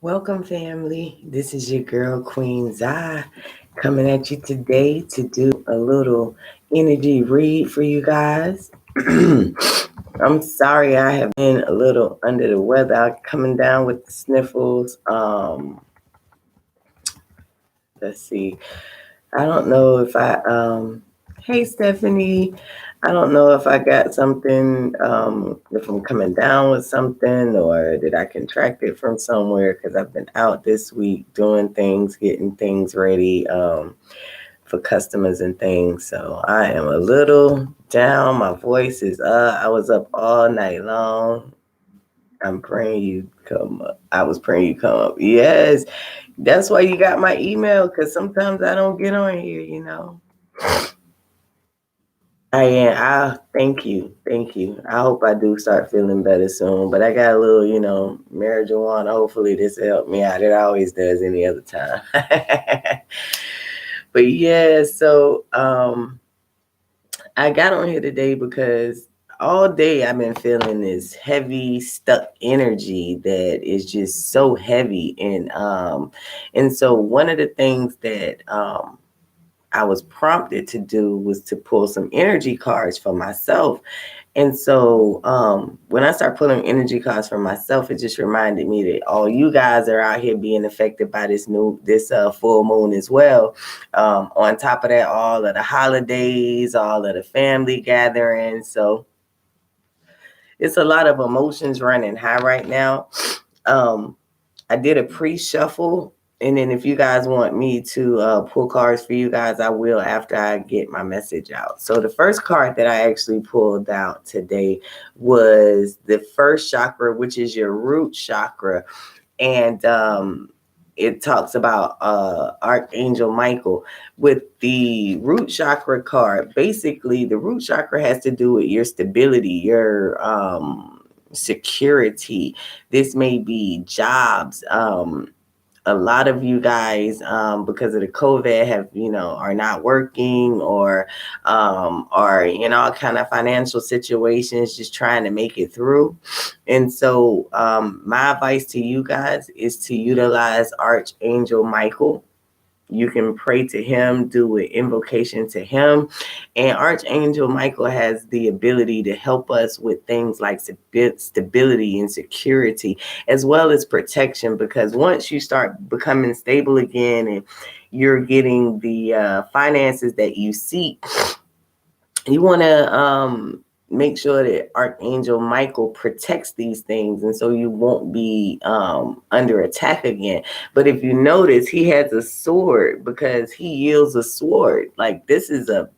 Welcome, family. This is your girl, Queen.Zi, coming at you today to do a little energy read for you guys. I'm sorry I have been a little under the weather. I'm coming down with the sniffles. Let's see. I don't know if hey Stephanie, I don't know if I got something, if I'm coming down with something or did I contract it from somewhere because I've been out this week doing things, getting things ready for customers and things. So I am a little down. My voice is up. I was up all night long. I'm praying you come up. I was praying you come up. Yes, that's why you got my email because sometimes I don't get on here. I am. Thank you. Thank you. I hope I do start feeling better soon. But I got a little, marijuana. Hopefully this will help me out. It always does any other time. But yeah, so I got on here today because all day I've been feeling this heavy, stuck energy that is just so heavy. And so one of the things that I was prompted to do was to pull some energy cards for myself. And so when I start pulling energy cards for myself, it just reminded me that all you guys are out here being affected by this full moon as well. On top of that, all of the holidays, all of the family gatherings. So it's a lot of emotions running high right now. I did a pre-shuffle, and then if you guys want me to pull cards for you guys, I will after I get my message out. So the first card that I actually pulled out today was the first chakra, which is your root chakra. And it talks about Archangel Michael. With the root chakra card, basically the root chakra has to do with your stability, your security. This may be jobs. A lot of you guys, because of the COVID, are not working or are in all kind of financial situations, just trying to make it through. And so my advice to you guys is to utilize Archangel Michael. You can pray to him, do an invocation to him. And Archangel Michael has the ability to help us with things like stability and security, as well as protection. Because once you start becoming stable again and you're getting the finances that you seek, you want to make sure that Archangel Michael protects these things, and so you won't be under attack again. But if you notice, he has a sword because he yields a sword. Like this is a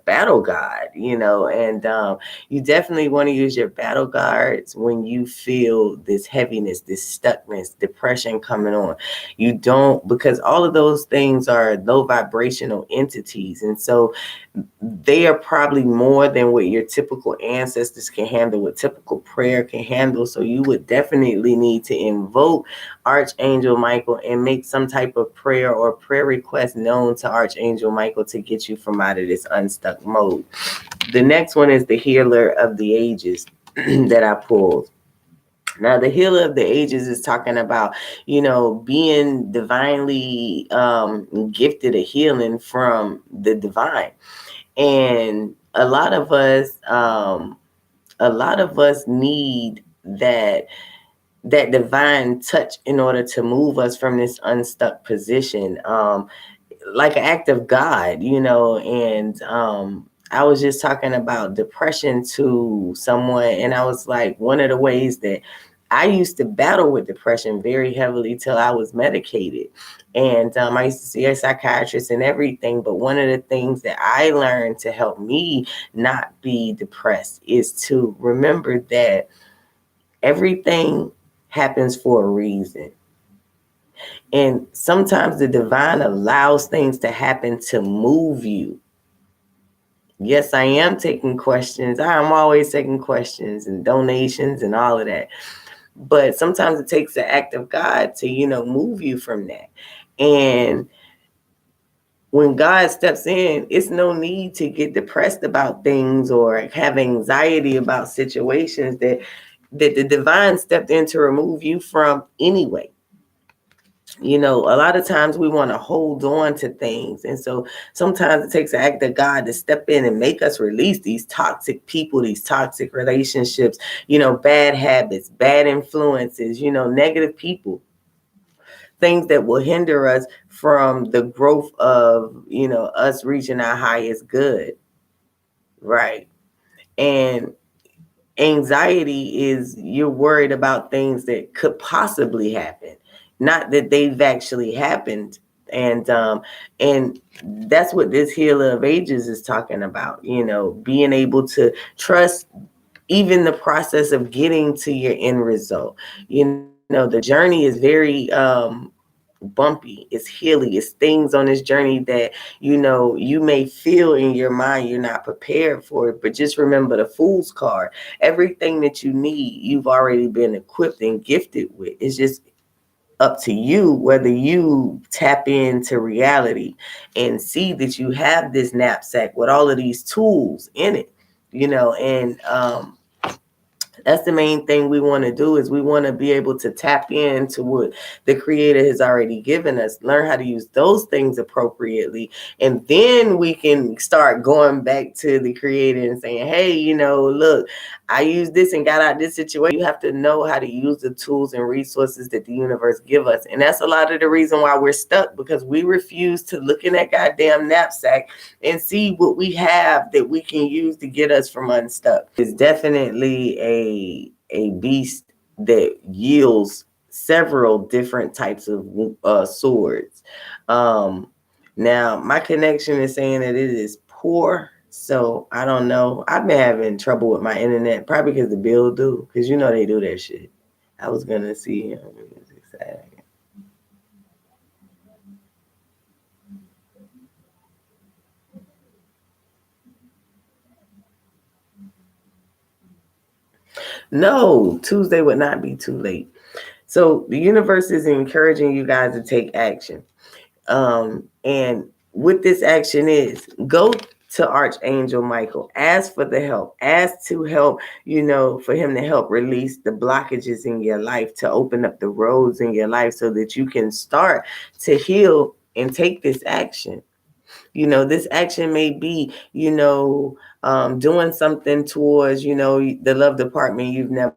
battle god, and you definitely want to use your battle guards when you feel this heaviness, this stuckness, depression coming on. You don't, because all of those things are low vibrational entities, and so they are probably more than what your typical ancestors can handle, what typical prayer can handle. So you would definitely need to invoke Archangel Michael and make some type of prayer or prayer request known to Archangel Michael to get you from out of this unstuck mode. The next one is the Healer of the Ages that I pulled. Now, the Healer of the Ages is talking about, being divinely gifted a healing from the divine. And a lot of us need that divine touch in order to move us from this unstuck position, like an act of God, and I was just talking about depression to someone, and I was like, one of the ways that I used to battle with depression very heavily till I was medicated. And I used to see a psychiatrist and everything. But one of the things that I learned to help me not be depressed is to remember that everything happens for a reason. And sometimes the divine allows things to happen to move you. Yes, I am taking questions. I'm always taking questions and donations and all of that. But sometimes it takes the act of God to, move you from that. And when God steps in, it's no need to get depressed about things or have anxiety about situations that the divine stepped in to remove you from anyway. A lot of times we want to hold on to things. And so sometimes it takes an act of God to step in and make us release these toxic people, these toxic relationships, bad habits, bad influences, negative people, things that will hinder us from the growth of, us reaching our highest good. Right. And anxiety is you're worried about things that could possibly happen, not that they've actually happened. And that's what this healer of ages is talking about, being able to trust even the process of getting to your end result. The journey is very bumpy, it's hilly, it's things on this journey that you may feel in your mind you're not prepared for it. But just remember the fool's card. Everything that you need, you've already been equipped and gifted with. It's just up to you whether you tap into reality and see that you have this knapsack with all of these tools in it. And that's the main thing we want to do, is we want to be able to tap into what the creator has already given us, learn how to use those things appropriately, and then we can start going back to the creator and saying, hey, look, I used this and got out this situation. You have to know how to use the tools and resources that the universe give us. And that's a lot of the reason why we're stuck, because we refuse to look in that goddamn knapsack and see what we have that we can use to get us from unstuck. It's definitely a beast that yields several different types of swords. Now, my connection is saying that it is poor, so I don't know. I've been having trouble with my internet, probably because the bill do, because they do that shit. I was gonna see him. No, Tuesday would not be too late. So the universe is encouraging you guys to take action. And what this action is, go to Archangel Michael, ask for the help, ask to help, for him to help release the blockages in your life, to open up the roads in your life so that you can start to heal and take this action. This action may be, doing something towards, the love department you've never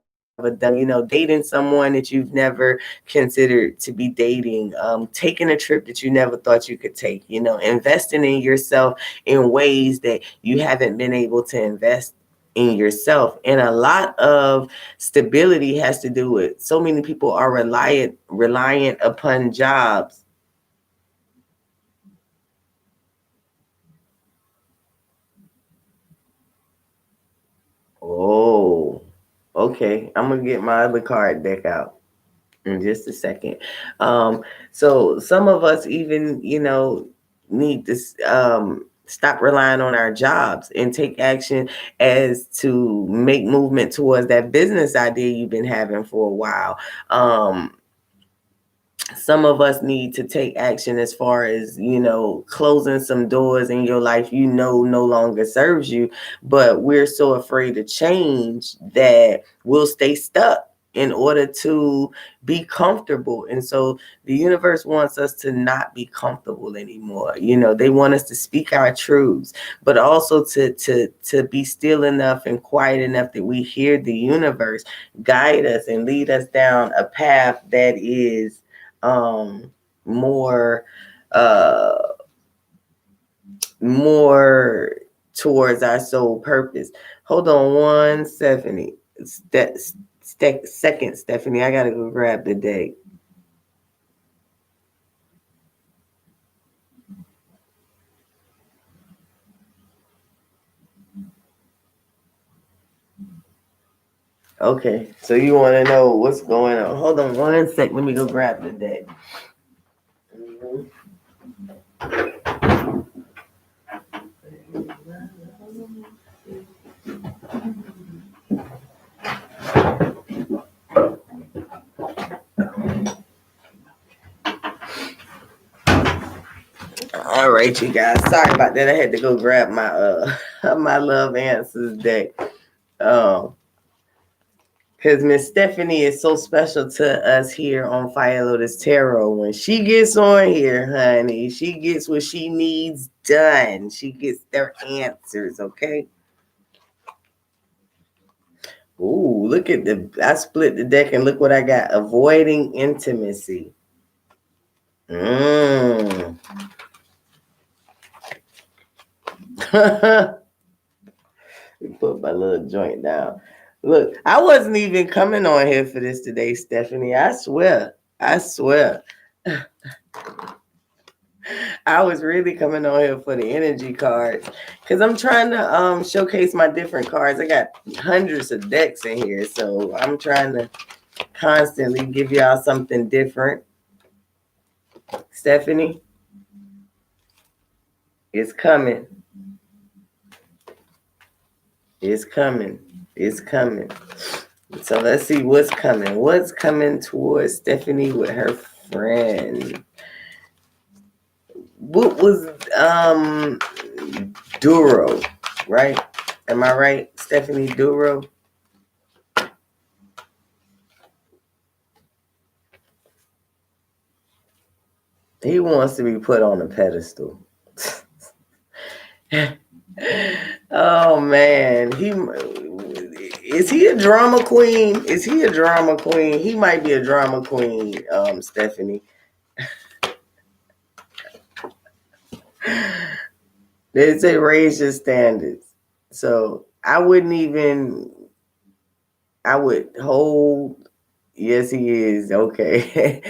done, dating someone that you've never considered to be dating, taking a trip that you never thought you could take, investing in yourself in ways that you haven't been able to invest in yourself. And a lot of stability has to do with, so many people are reliant upon jobs. Oh, okay. I'm gonna get my other card deck out in just a second. So some of us even, need to stop relying on our jobs and take action as to make movement towards that business idea you've been having for a while. Some of us need to take action as far as, closing some doors in your life no longer serves you, but we're so afraid to change that we'll stay stuck in order to be comfortable. And so the universe wants us to not be comfortable anymore. They want us to speak our truths, but also to be still enough and quiet enough that we hear the universe guide us and lead us down a path that is more uh more towards our soul purpose. Hold on one second, Stephanie. I gotta go grab the date. Okay, so you want to know what's going on? Hold on one sec. Let me go grab the date. All right, you guys. Sorry about that. I had to go grab my my love answers deck. Um, Because Miss Stephanie is so special to us here on Fire Lotus Tarot. When she gets on here, honey, she gets what she needs done. She gets their answers, okay? Ooh, look at I split the deck and look what I got. Avoiding intimacy. Mmm. Put my little joint down. Look, I wasn't even coming on here for this today, Stephanie. I swear. I swear. I was really coming on here for the energy cards because I'm trying to showcase my different cards. I got hundreds of decks in here, so I'm trying to constantly give y'all something different. Stephanie, it's coming. It's coming. It's coming. So let's see what's coming. What's coming towards Stephanie with her friend? What was Duro, right? Am I right? Stephanie Duro? He wants to be put on a pedestal. Oh man, is he a drama queen? Is he a drama queen? He might be a drama queen, Stephanie. They say raise your standards. So I would hold. Yes, he is. Okay.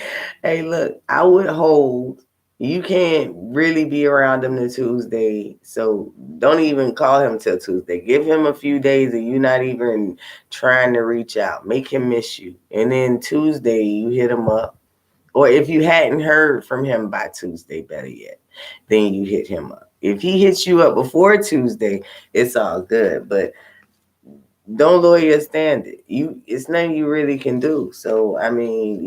Hey, look, I would hold. You can't really be around him till Tuesday. So don't even call him till Tuesday. Give him a few days and you're not even trying to reach out. Make him miss you. And then Tuesday, you hit him up. Or if you hadn't heard from him by Tuesday, better yet, then you hit him up. If he hits you up before Tuesday, it's all good. But don't lower your standard. It's nothing you really can do. So I mean,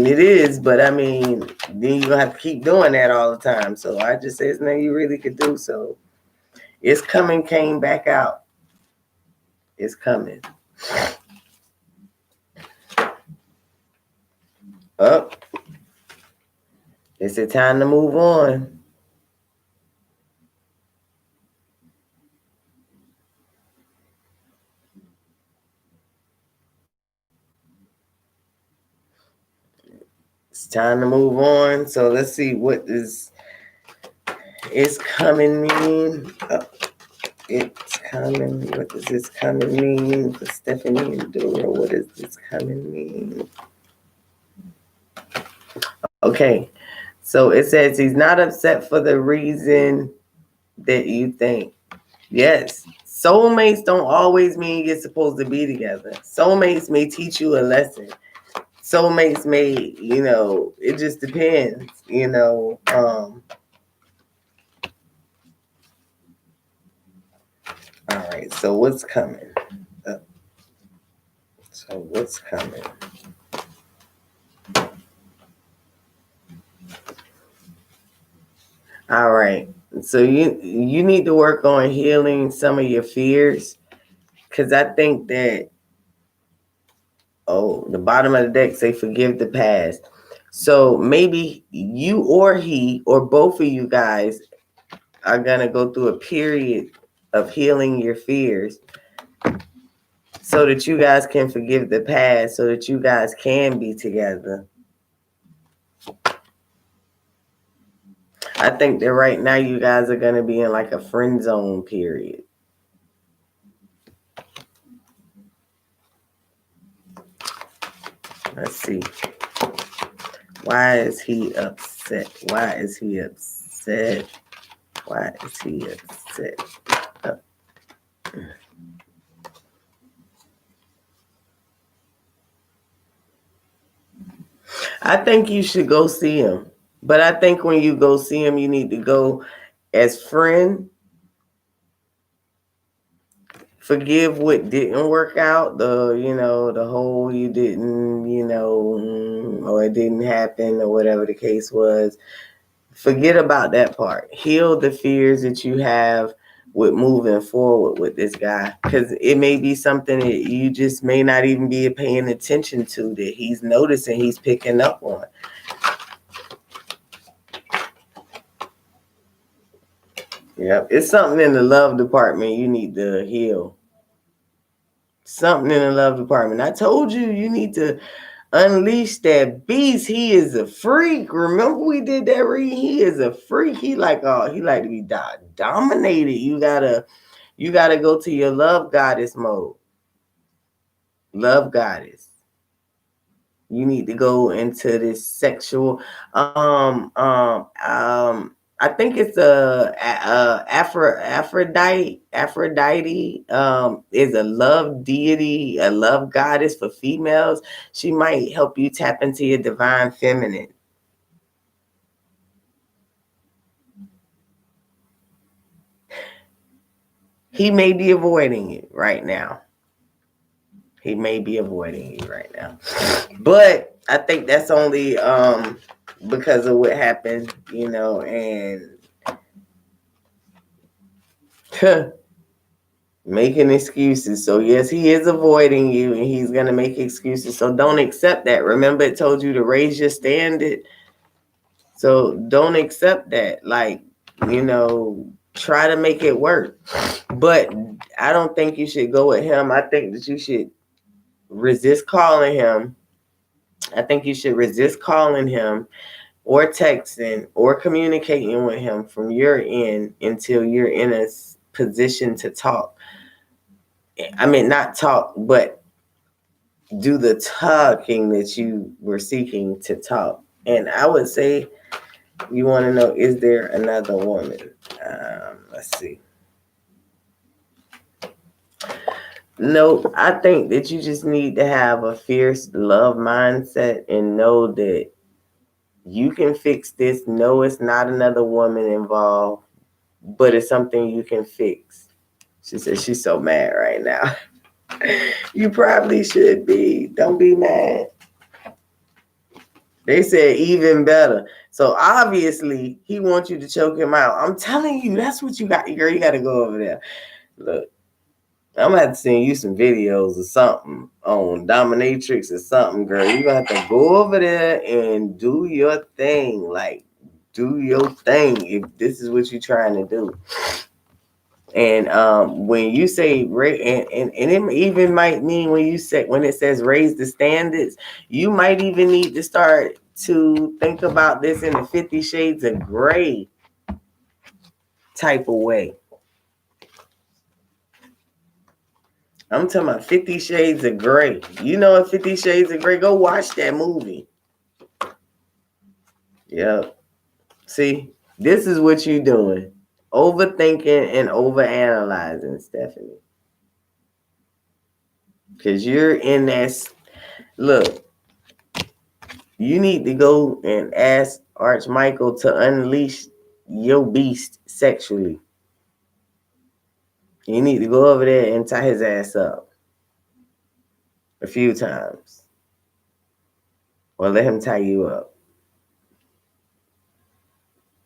it is, but I mean, then you have to keep doing that all the time. So I just say it's nothing you really could do. So it's coming, came back out. It's coming. Up. It's a time to move on. It's time to move on. So let's see what it's coming mean. It's coming. What does this coming mean for Stephanie and Dora? What does this coming mean? Okay. So it says he's not upset for the reason that you think. Yes. Soulmates don't always mean you're supposed to be together. Soulmates may teach you a lesson. Soulmates may, it just depends, All right, so what's coming? So what's coming? All right. So you need to work on healing some of your fears. Because I think that, the bottom of the deck say forgive the past. So maybe you or he or both of you guys are going to go through a period of healing your fears so that you guys can forgive the past, so that you guys can be together. I think that right now you guys are going to be in like a friend zone period. Let's see. Why is he upset? Why is he upset? Why is he upset? I think you should go see him. But I think when you go see him, you need to go as friend. Forgive what didn't work out. The whole you didn't, or it didn't happen or whatever the case was. Forget about that part. Heal the fears that you have with moving forward with this guy, because it may be something that you just may not even be paying attention to, that he's noticing, he's picking up on. Yep, it's something in the love department you need to heal. Something in the love department. I told you, you need to unleash that beast. He is a freak. Remember we did that reading? He is a freak. He like to be dominated. You gotta go to your love goddess mode. Love goddess. You need to go into this sexual I think it's Aphrodite is a love deity, a love goddess for females. She might help you tap into your divine feminine. He may be avoiding it right now. He may be avoiding you right now. But I think that's only because of what happened, and making excuses. So yes, he is avoiding you and he's gonna make excuses. So don't accept that. Remember, it told you to raise your standard. So don't accept that. Like, try to make it work. But I don't think you should go with him. I think that you should resist calling him. I think you should resist calling him or texting or communicating with him from your end until you're in a position to talk. I mean, not talk, but do the talking that you were seeking to talk. And I would say, you want to know, is there another woman? Let's see. No, I think that you just need to have a fierce love mindset and know that you can fix this. No, it's not another woman involved, but it's something you can fix. She says she's so mad right now. You probably should be. Don't be mad. They said even better. So obviously he wants you to choke him out. I'm telling you, that's what you got. Girl, you got to go over there. Look, I'm gonna have to send you some videos or something on dominatrix or something, girl. You gonna have to go over there and do your thing. Like, do your thing if this is what you're trying to do. And when you say and it even might mean when it says raise the standards, you might even need to start to think about this in a 50 Shades of Grey type of way. I'm talking about 50 Shades of Grey. You know, 50 Shades of Grey, go watch that movie. Yep. See, this is what you're doing. Overthinking and overanalyzing, Stephanie. Because you're in that. Look, you need to go and ask Archmichael to unleash your beast sexually. You need to go over there and tie his ass up a few times. Or let him tie you up.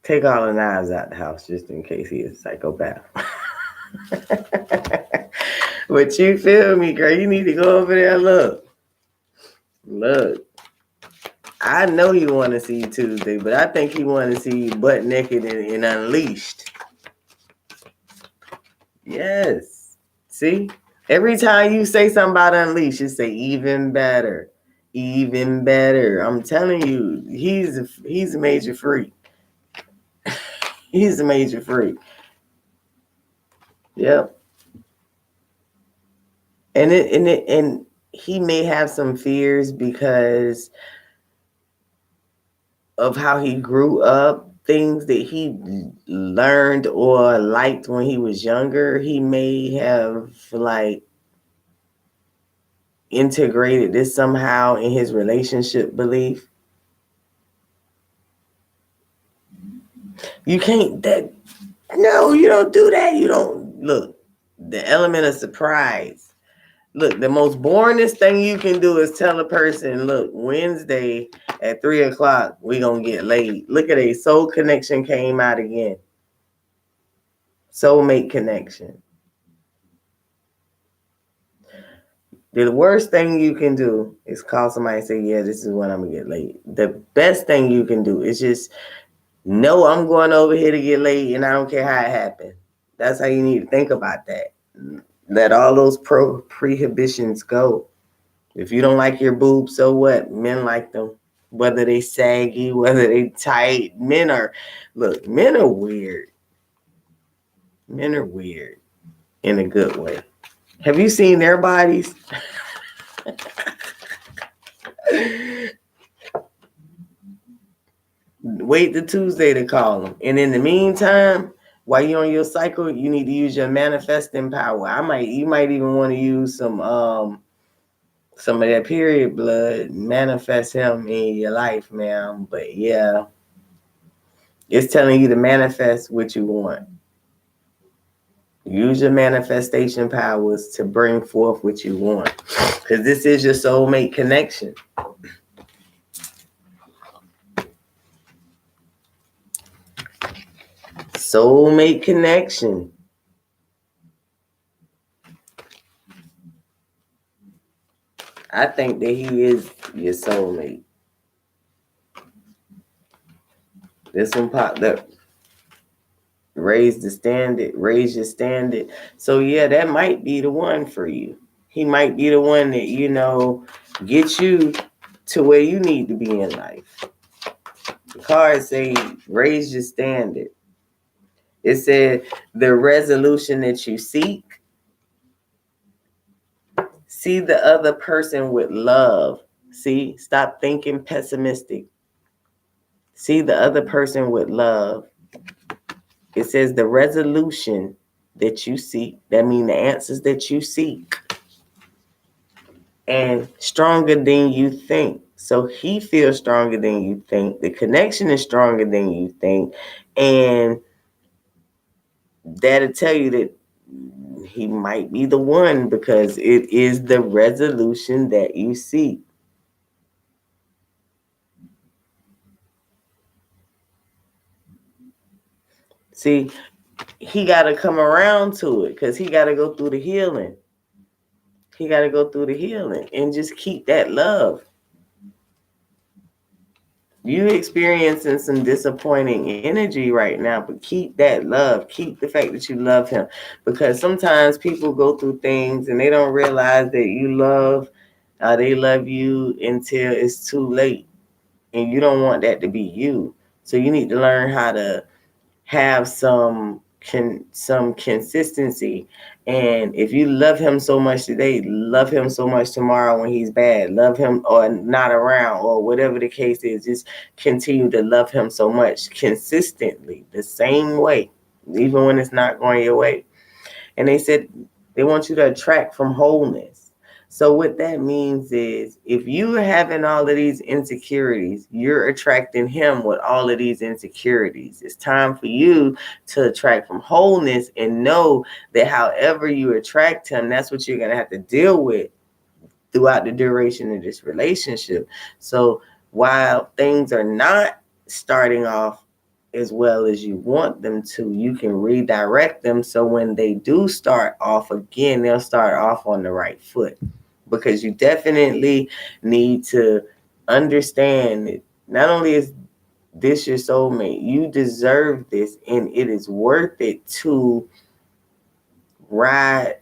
Take all the knives out the house just in case he is a psychopath. But you feel me, girl? You need to go over there and look. I know he want to see you Tuesday, but I think he want to see you butt naked and unleashed. Yes. See? Every time you say something about unleashed, you say even better. Even better. I'm telling you, he's a major freak. He's a major freak. Yep. And he may have some fears because of how he grew up, things that he learned or liked when he was younger. He may have integrated this somehow in his relationship belief. You can't no, you don't do that. You don't look. The element of surprise. Look, the most boringest thing you can do is tell a person, look, Wednesday at 3:00, we gonna get laid. Look at a soul connection came out again. Soulmate connection. The worst thing you can do is call somebody and say, yeah, this is when I'm going to get laid. The best thing you can do is just know I'm going over here to get laid and I don't care how it happened. That's how you need to think about that. Let all those prohibitions go. If you don't like your boobs, so what? Men like them. Whether they saggy, whether they tight. Men are weird. Men are weird in a good way. Have you seen their bodies? Wait till Tuesday to call them. And in the meantime, while you're on your cycle, you need to use your manifesting power. You might even want to use some of that period blood, manifest him in your life, man. But yeah, it's telling you to manifest what you want. Use your manifestation powers to bring forth what you want. Because this is your soulmate connection. Soulmate connection. I think that he is your soulmate. This one popped up. Raise the standard, raise your standard. So yeah, that might be the one for you. He might be the one that, get you to where you need to be in life. The cards say raise your standard. It said the resolution that you seek. See the other person with love. See, stop thinking pessimistic. See the other person with love. It says the resolution that you seek. That means the answers that you seek. And stronger than you think. So he feels stronger than you think. The connection is stronger than you think. And that'll tell you that he might be the one because it is the resolution that you seek. See, he got to come around to it because he got to go through the healing. He got to go through the healing and just keep that love. You experiencing some disappointing energy right now, but keep that love. Keep the fact that you love him. Because sometimes people go through things and they don't realize that they love you until it's too late. And you don't want that to be you. So you need to learn how to have some consistency. And if you love him so much today, love him so much tomorrow when he's bad. Love him or not around or whatever the case is. Just continue to love him so much consistently, the same way, even when it's not going your way. And they said they want you to attract from wholeness. So what that means is if you're having all of these insecurities, you're attracting him with all of these insecurities. It's time for you to attract from wholeness and know that however you attract him, that's what you're going to have to deal with throughout the duration of this relationship. So while things are not starting off as well as you want them to, you can redirect them so when they do start off again, they'll start off on the right foot. Because you definitely need to understand that not only is this your soulmate, you deserve this, and it is worth it to ride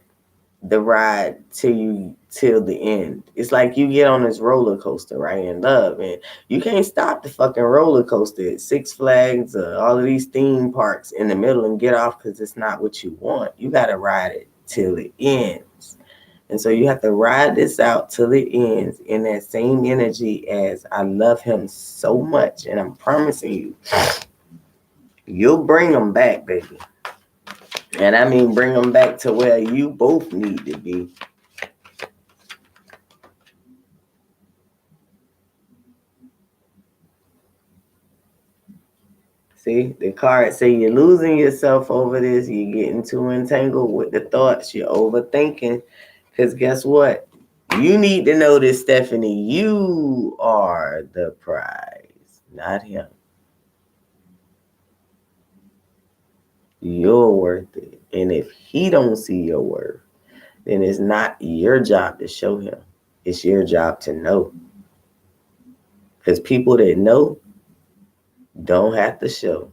the ride till the end. It's like you get on this roller coaster, right, in love, and you can't stop the fucking roller coaster at Six Flags or all of these theme parks in the middle and get off because it's not what you want. You got to ride it till it ends. And so you have to ride this out till it ends in that same energy as I love him so much. And I'm promising you, you'll bring them back, baby. And I mean, bring them back to where you both need to be. See, the cards say you're losing yourself over this. You're getting too entangled with the thoughts. You're overthinking. Because guess what? You need to know this, Stephanie. You are the prize, not him. You're worth it. And if he don't see your worth, then it's not your job to show him. It's your job to know. Because people that know don't have to show.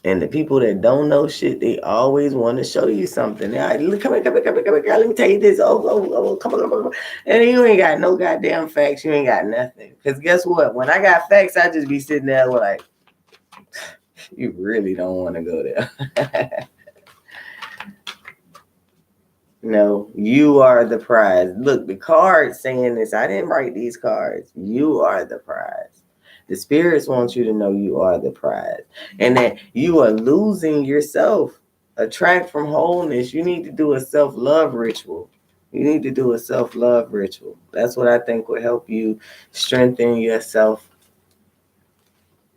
And the people that don't know shit, they always want to show you something. They're like, come here, girl, let me tell you this. Come on. And you ain't got no goddamn facts. You ain't got nothing. Because guess what? When I got facts, I just be sitting there like, you really don't want to go there. No, you are the prize. Look, the cards saying this. I didn't write these cards. You are the prize. The spirits want you to know you are the prize and that you are losing yourself. Attract from wholeness. You need to do a self-love ritual. You need to do a self-love ritual. That's what I think will help you strengthen yourself,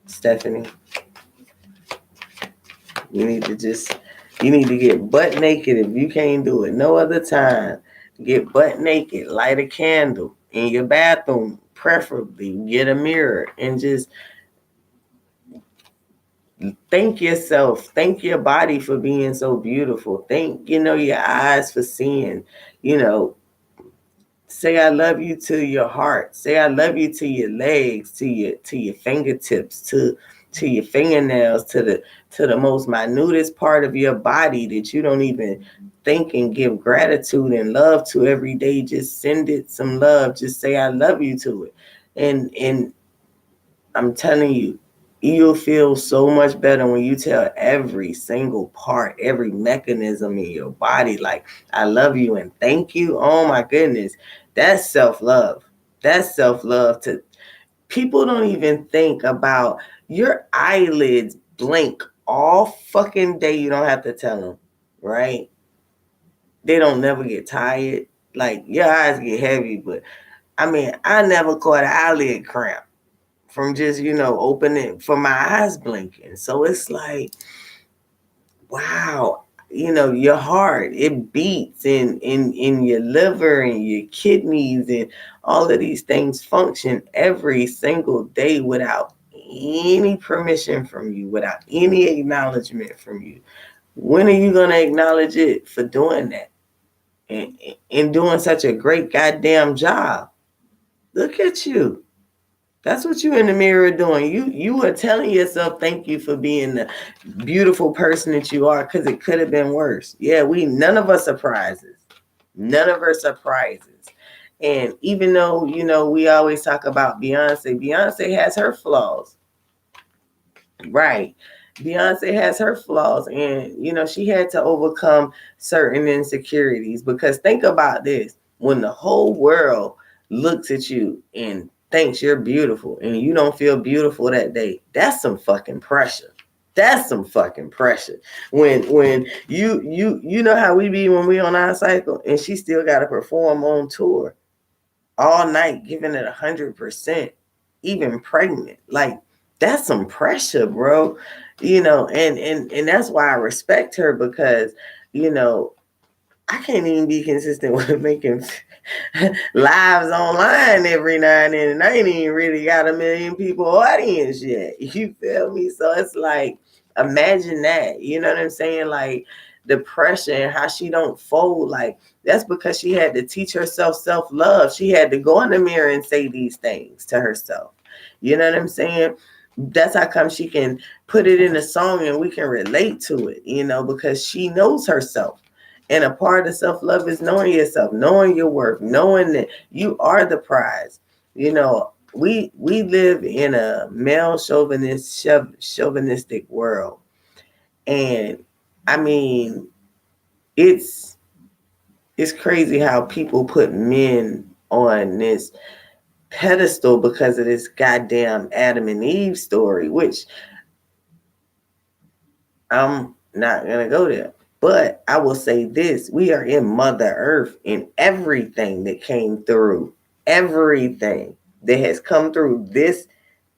Stephanie. You need to get butt naked if you can't do it. No other time. Get butt naked, light a candle in your bathroom, preferably get a mirror and just thank yourself. Thank your body for being so beautiful. Thank, your eyes for seeing, you know, say I love you to your heart. Say I love you to your legs, to your fingertips, to your fingernails, to the most minutest part of your body that you don't even think and give gratitude and love to every day. Just send it some love. Just say I love you to it. And I'm telling you, you'll feel so much better when you tell every single part, every mechanism in your body, like, I love you and thank you. Oh my goodness. That's self-love. That's self-love. To people don't even think about your eyelids blink all fucking day. You don't have to tell them, right? They don't never get tired. Like your eyes get heavy, but I mean, I never caught an eyelid cramp from just, opening for my eyes blinking. So it's like, wow, your heart, it beats in your liver and your kidneys and all of these things function every single day without any permission from you, without any acknowledgement from you. When are you going to acknowledge it for doing that and doing such a great goddamn job? Look at you. That's what you in the mirror doing. You are telling yourself thank you for being the beautiful person that you are, because it could have been worse. Yeah, none of us are prizes. None of us are prizes. And even though, we always talk about Beyonce has her flaws. Right. Beyonce has her flaws, and she had to overcome certain insecurities, because think about this. When the whole world looks at you and thinks you're beautiful and you don't feel beautiful that day, that's some fucking pressure. That's some fucking pressure. When you know how we be when we on our cycle and she still got to perform on tour all night, giving it 100%, even pregnant. Like, that's some pressure, bro. And that's why I respect her, because, I can't even be consistent with making lives online every now and then, and I ain't even really got a million people audience yet. You feel me? So it's like, imagine that. You know what I'm saying? Like, the pressure and how she don't fold. Like, that's because she had to teach herself self-love. She had to go in the mirror and say these things to herself. You know what I'm saying? That's how come she can put it in a song and we can relate to it, because she knows herself. And a part of self-love is knowing yourself, knowing your worth, knowing that you are the prize. We live in a male chauvinistic world. And I mean, it's crazy how people put men on this pedestal because of this goddamn Adam and Eve story, which I'm not going to go there. But I will say this, we are in Mother Earth, and everything that came through, everything that has come through this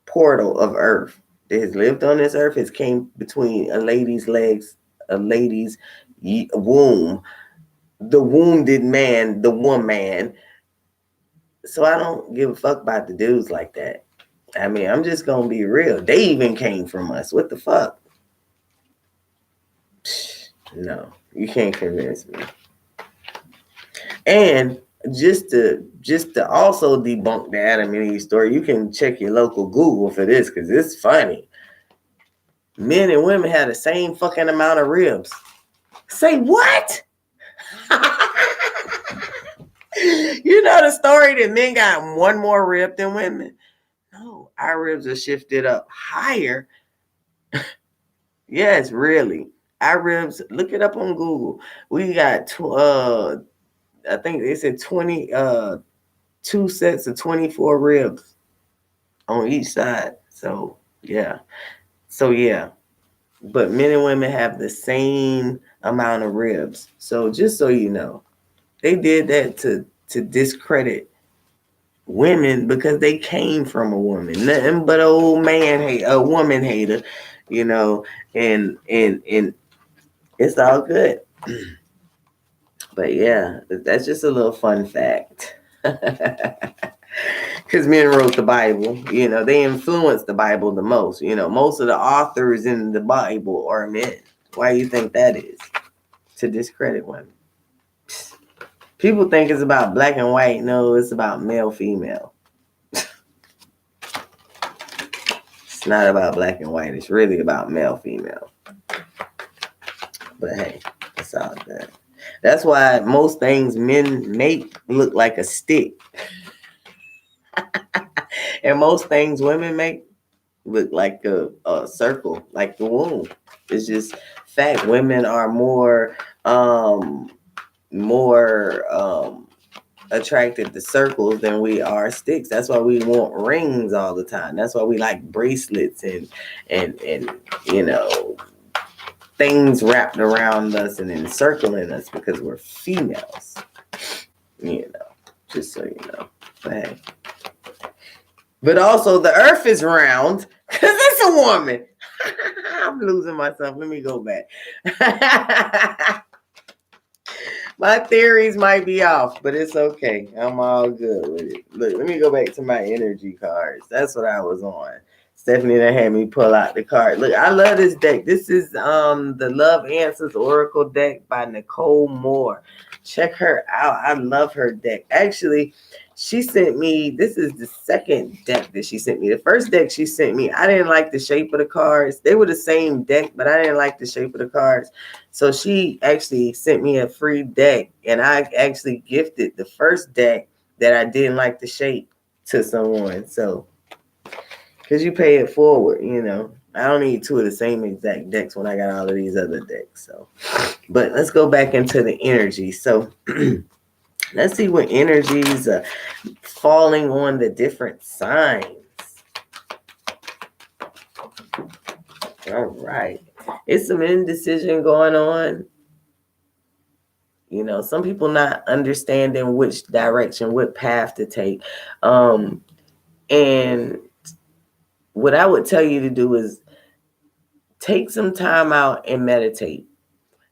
portal of Earth, that has lived on this earth, has came between a lady's legs, a lady's womb, the wounded man, the woman. So I don't give a fuck about the dudes like that. I mean, I'm just gonna be real. They even came from us. What the fuck? No, you can't convince me. And just to also debunk the Adam and Eve story, you can check your local Google for this because it's funny. Men and women have the same fucking amount of ribs. Say what? You know the story that men got one more rib than women? No, our ribs are shifted up higher. Yes, really. Our ribs, look it up on Google. We got I think they said 2 sets of 24 ribs on each side. So yeah. So yeah. But men and women have the same amount of ribs. So just so you know, they did that to discredit women because they came from a woman. Nothing but a woman hater, you know, and it's all good. But yeah, that's just a little fun fact. Because men wrote the Bible, they influenced the Bible the most. Most of the authors in the Bible are men. Why do you think that is? To discredit women. People think it's about black and white. No, it's about male, female. It's not about black and white. It's really about male, female. But hey, it's all good. That's why most things men make look like a stick. And most things women make look like a circle, like the womb. It's just fact. Women are more attracted to circles than we are sticks. That's why we want rings all the time. That's why we like bracelets and things wrapped around us and encircling us because we're females. Just so you know. But hey. But also the earth is round because it's a woman. I'm losing myself. Let me go back. My theories might be off, but it's okay. I'm all good with it. Look, let me go back to my energy cards. That's what I was on. Stephanie done had me pull out the card. Look, I love this deck. This is the Love Answers Oracle deck by Nicole Moore. Check her out. I love her deck. Actually, she sent me, this is the second deck that she sent me. The first deck she sent me, I didn't like the shape of the cards. They were the same deck, but I didn't like the shape of the cards. So she actually sent me a free deck, and I actually gifted the first deck that I didn't like the shape to someone. So, because you pay it forward, I don't need two of the same exact decks when I got all of these other decks. So, but let's go back into the energy. So, let's see what energies are falling on the different signs. All right. It's some indecision going on. Some people not understanding which direction, what path to take. And what I would tell you to do is take some time out and meditate.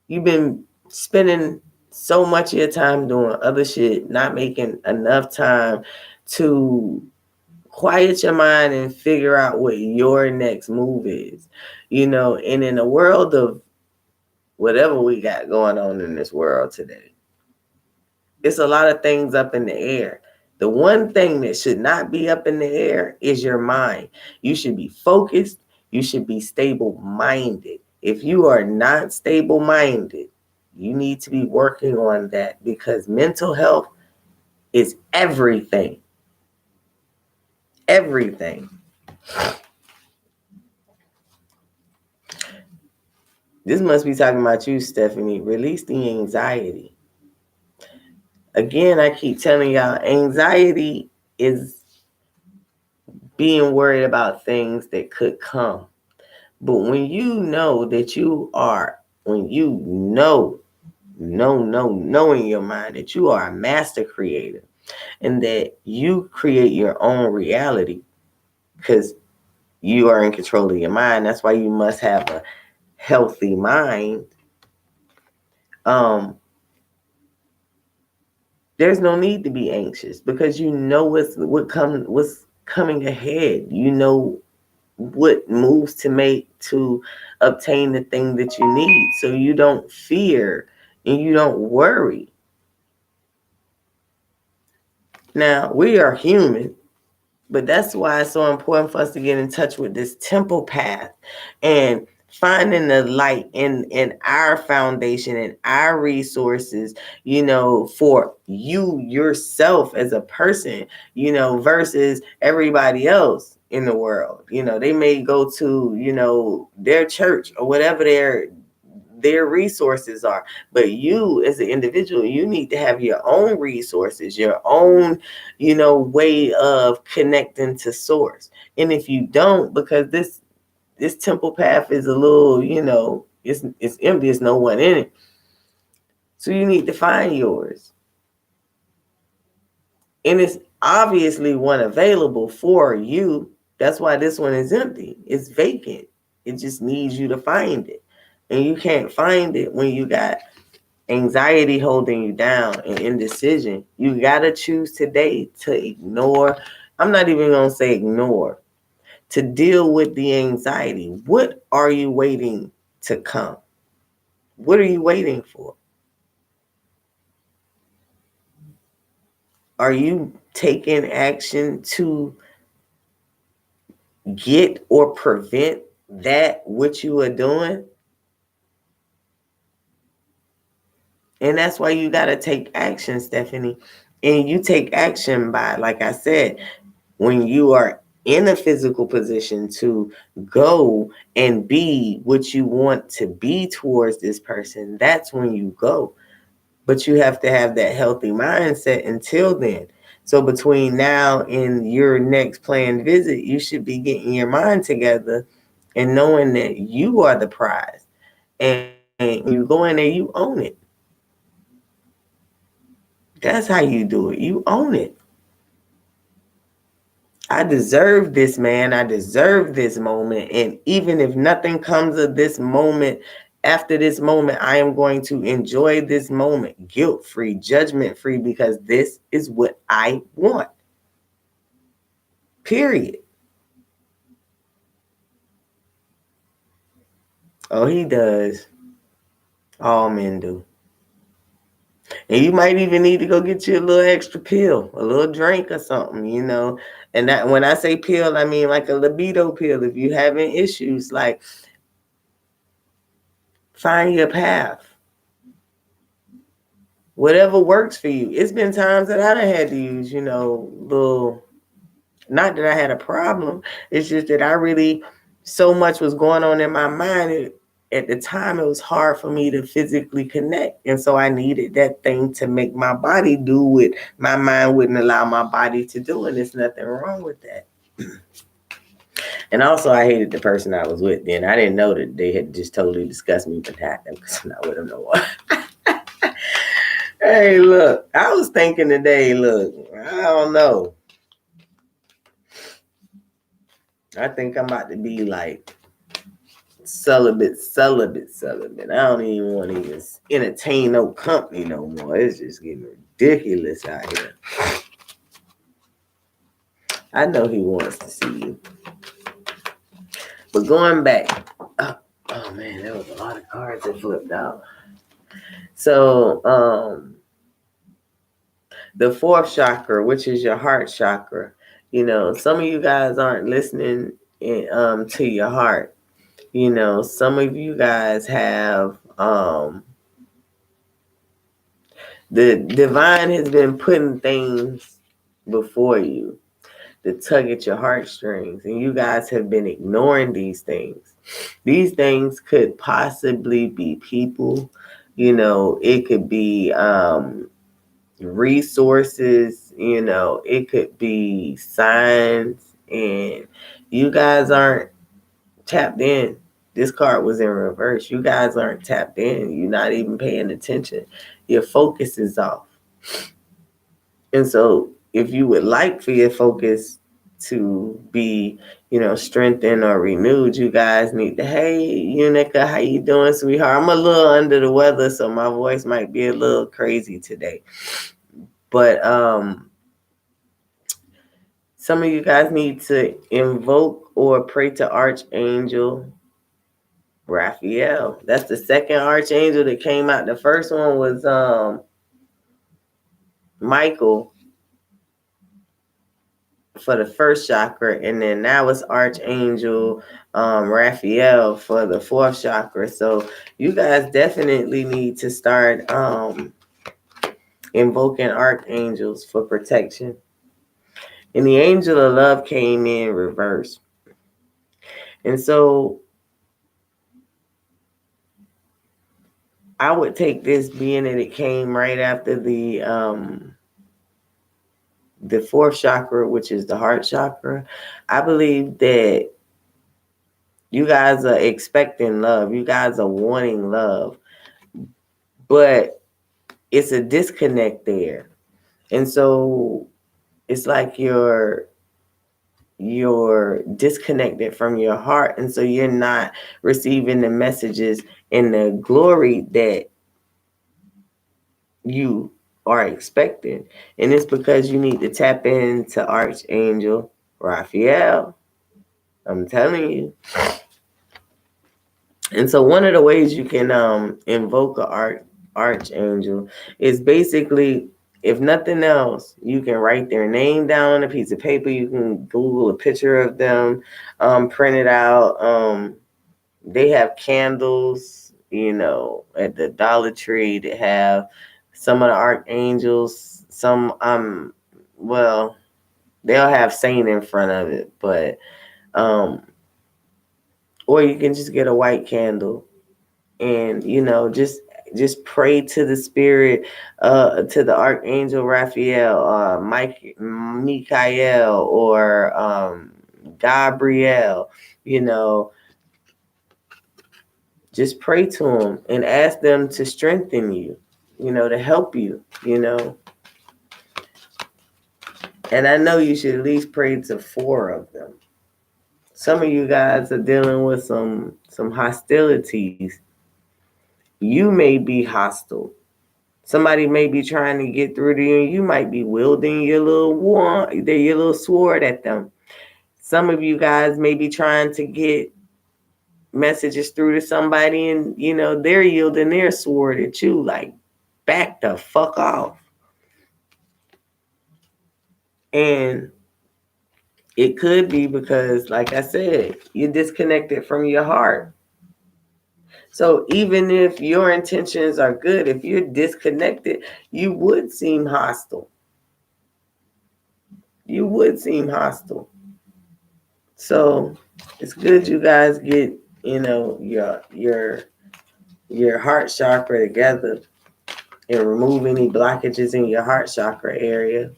You've been spending so much of your time doing other shit, not making enough time to quiet your mind and figure out what your next move is. And in a world of whatever we got going on in this world today, it's a lot of things up in the air. The one thing that should not be up in the air is your mind. You should be focused. You should be stable-minded. If you are not stable-minded, you need to be working on that because mental health is everything. Everything. This must be talking about you, Stephanie. Release the anxiety. Again, I keep telling y'all, anxiety is being worried about things that could come. But when you know that when you know in your mind that you are a master creator and that you create your own reality because you are in control of your mind. That's why you must have a healthy mind. There's no need to be anxious because you know what's coming ahead. You know what moves to make to obtain the thing that you need. So you don't fear and you don't worry. Now, we are human, but that's why it's so important for us to get in touch with this temple path and finding the light in our foundation and our resources, for you yourself as a person, versus everybody else in the world. They may go to, their church or whatever their resources are, but you as an individual, you need to have your own resources, your own way of connecting to source. And if you don't, because this temple path is a little, it's empty, there's no one in it, so you need to find yours. And it's obviously one available for you. That's why this one is empty, it's vacant. It just needs you to find it, and you can't find it when you got anxiety holding you down and indecision. You got to choose today to ignore. I'm not even going to say ignore, to deal with the anxiety. What are you waiting to come? What are you waiting for? Are you taking action to get or prevent that what you are doing? And that's why you got to take action, Stephanie. And you take action by, like I said, when you are in a physical position to go and be what you want to be towards this person, that's when you go. But you have to have that healthy mindset until then. So between now and your next planned visit, you should be getting your mind together and knowing that you are the prize. And when you go in there, you own it. That's how you do it. You own it. I deserve this, man. I deserve this moment. And even if nothing comes of this moment, after this moment, I am going to enjoy this moment guilt-free, judgment-free, because this is what I want. Period. Oh, he does. All men do. And you might even need to go get you a little extra pill, a little drink or something, And that, when I say pill, I mean like a libido pill. If you're having issues, like, find your path. Whatever works for you. It's been times that I done had to use, little, not that I had a problem. It's just that I really, so much was going on in my mind. At the time, it was hard for me to physically connect. And so I needed that thing to make my body do what my mind wouldn't allow my body to do. And there's nothing wrong with that. And also, I hated the person I was with then. I didn't know that they had just totally discussed me, but that because I'm not with them no more. Hey, look, I was thinking today, look, I don't know. I think I'm about to be like celibate. I don't even want to even entertain no company no more. It's just getting ridiculous out here. I know he wants to see you. But going back, oh man, there was a lot of cards that flipped out. So, the fourth chakra, which is your heart chakra, some of you guys aren't listening to your heart. Some of you guys have the divine has been putting things before you to tug at your heartstrings, and you guys have been ignoring these things. These things could possibly be people, it could be resources, it could be signs, and you guys aren't tapped in. This card was in reverse. You guys aren't tapped in. You're not even paying attention. Your focus is off. And so if you would like for your focus to be, strengthened or renewed, you guys need to, hey, Unica, how you doing, sweetheart? I'm a little under the weather, so my voice might be a little crazy today. But Some of you guys need to invoke or pray to Archangel Raphael. That's the second archangel that came out. The first one was Michael for the first chakra, and then now it's Archangel Raphael for the fourth chakra. So you guys definitely need to start invoking archangels for protection. And the angel of love came in reverse. And so I would take this, being that it came right after the fourth chakra, which is the heart chakra. I believe that you guys are expecting love. You guys are wanting love. But it's a disconnect there. And so it's like you're disconnected from your heart, and so you're not receiving the messages and the glory that you are expecting. And it's because you need to tap into Archangel Raphael. I'm telling you. And so one of the ways you can invoke an archangel is basically, if nothing else, you can write their name down on a piece of paper. You can Google a picture of them, print it out. They have candles, at the Dollar Tree. They have some of the archangels. Some well, they'll have saint in front of it, but or you can just get a white candle and just pray to the spirit, to the Archangel Raphael, Michael, or Gabriel. Just pray to them and ask them to strengthen you, to help you. And I know you should at least pray to 4 of them. Some of you guys are dealing with some hostilities. You may be hostile. Somebody may be trying to get through to you, and you might be wielding your little sword at them. Some of you guys may be trying to get messages through to somebody, and they're yielding their sword at you, like, back the fuck off. And it could be because, like I said, you're disconnected from your heart. So even if your intentions are good, if you're disconnected, you would seem hostile. You would seem hostile. So it's good you guys get, your heart chakra together and remove any blockages in your heart chakra area.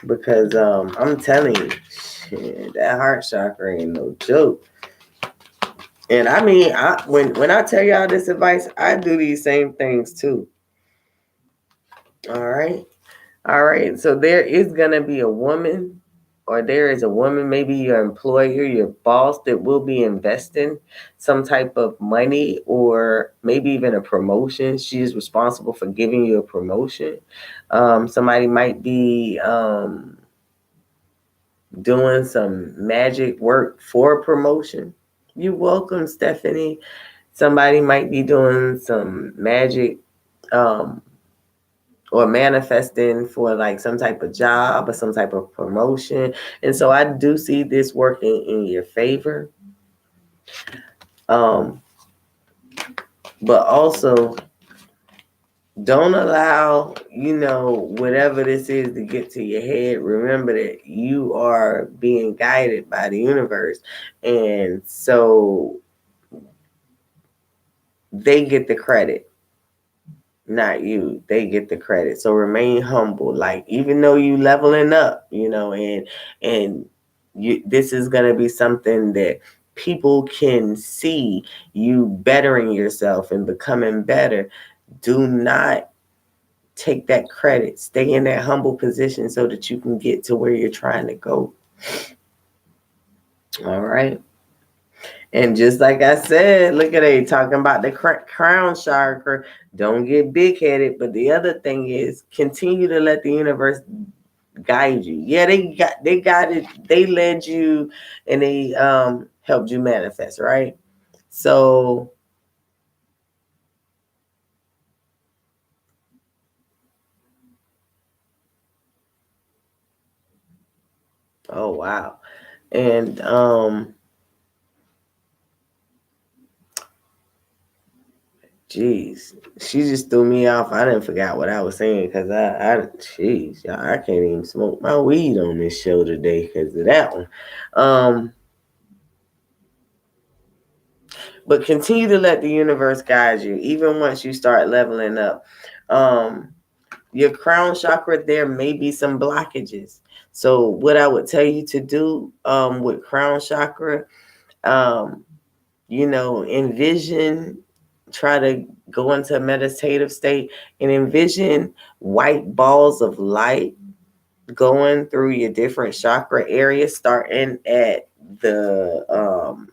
Because I'm telling you, shit, that heart chakra ain't no joke. And I mean, when I tell y'all this advice, I do these same things too. All right. So there is going to be a woman, or there is a woman, maybe your employer, your boss, that will be investing some type of money or maybe even a promotion. She is responsible for giving you a promotion. Somebody might be doing some magic work for a promotion. You're welcome, Stephanie. Somebody might be doing some magic or manifesting for like some type of job or some type of promotion. And so I do see this working in your favor. But also, don't allow, whatever this is to get to your head. Remember that you are being guided by the universe. And so they get the credit, not you. They get the credit. So remain humble. Like, even though you leveling up, and this is going to be something that people can see you bettering yourself and becoming better. Do not take that credit. Stay in that humble position so that you can get to where you're trying to go. All right. And just like I said, look at it, talking about the crown chakra. Don't get big-headed. But the other thing is, continue to let the universe guide you. Yeah, they got it. They led you, and they helped you manifest, right? So, oh wow. And jeez, she just threw me off. I didn't forget what I was saying because jeez, y'all, I can't even smoke my weed on this show today because of that one. Um, but continue to let the universe guide you, even once you start leveling up. Um, your crown chakra, there may be some blockages. So, what I would tell you to do with crown chakra, um, envision, try to go into a meditative state and envision white balls of light going through your different chakra areas, starting at the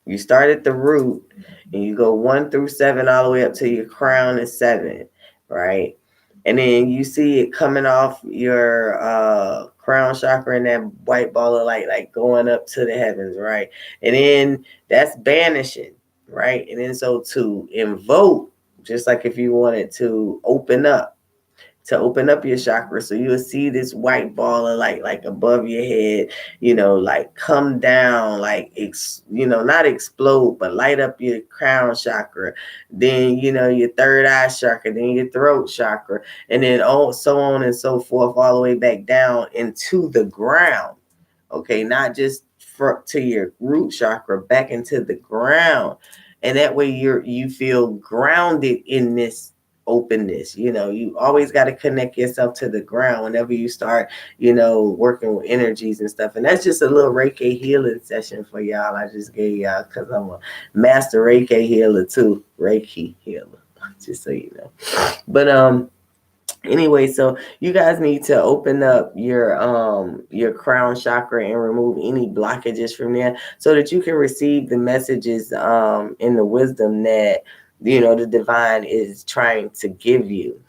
you start at the root and you go 1 through 7 all the way up to your crown is 7, right? And then you see it coming off your crown chakra and that white ball of light, like going up to the heavens, right? And then that's banishing, right? And then so to invoke, just like if you wanted to open up your chakra, so you'll see this white ball of light like above your head, like come down, like not explode but light up your crown chakra, then your third eye chakra, then your throat chakra, and then so on and so forth, all the way back down into the ground. Okay, not just to your root chakra, back into the ground. And that way you feel grounded in this openness. You always got to connect yourself to the ground whenever you start working with energies and stuff. And that's just a little Reiki healing session for y'all I just gave y'all, because I'm a master Reiki healer too. Reiki healer, just so you know. But anyway, so you guys need to open up your crown chakra and remove any blockages from there, so that you can receive the messages and the wisdom that the divine is trying to give you.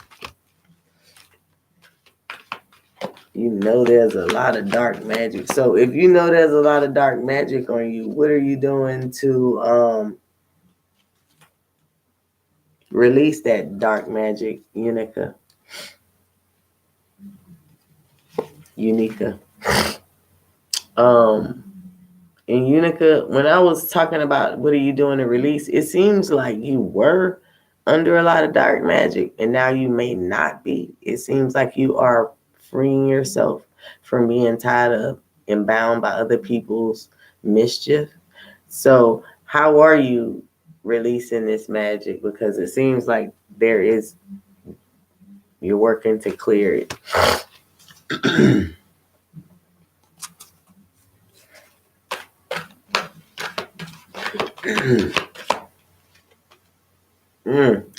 There's a lot of dark magic. So if there's a lot of dark magic on you, what are you doing to release that dark magic, Unica? um And Unica, when I was talking about what are you doing to release, it seems like you were under a lot of dark magic and now you may not be. It seems like you are freeing yourself from being tied up and bound by other people's mischief. So how are you releasing this magic? Because it seems like you're working to clear it.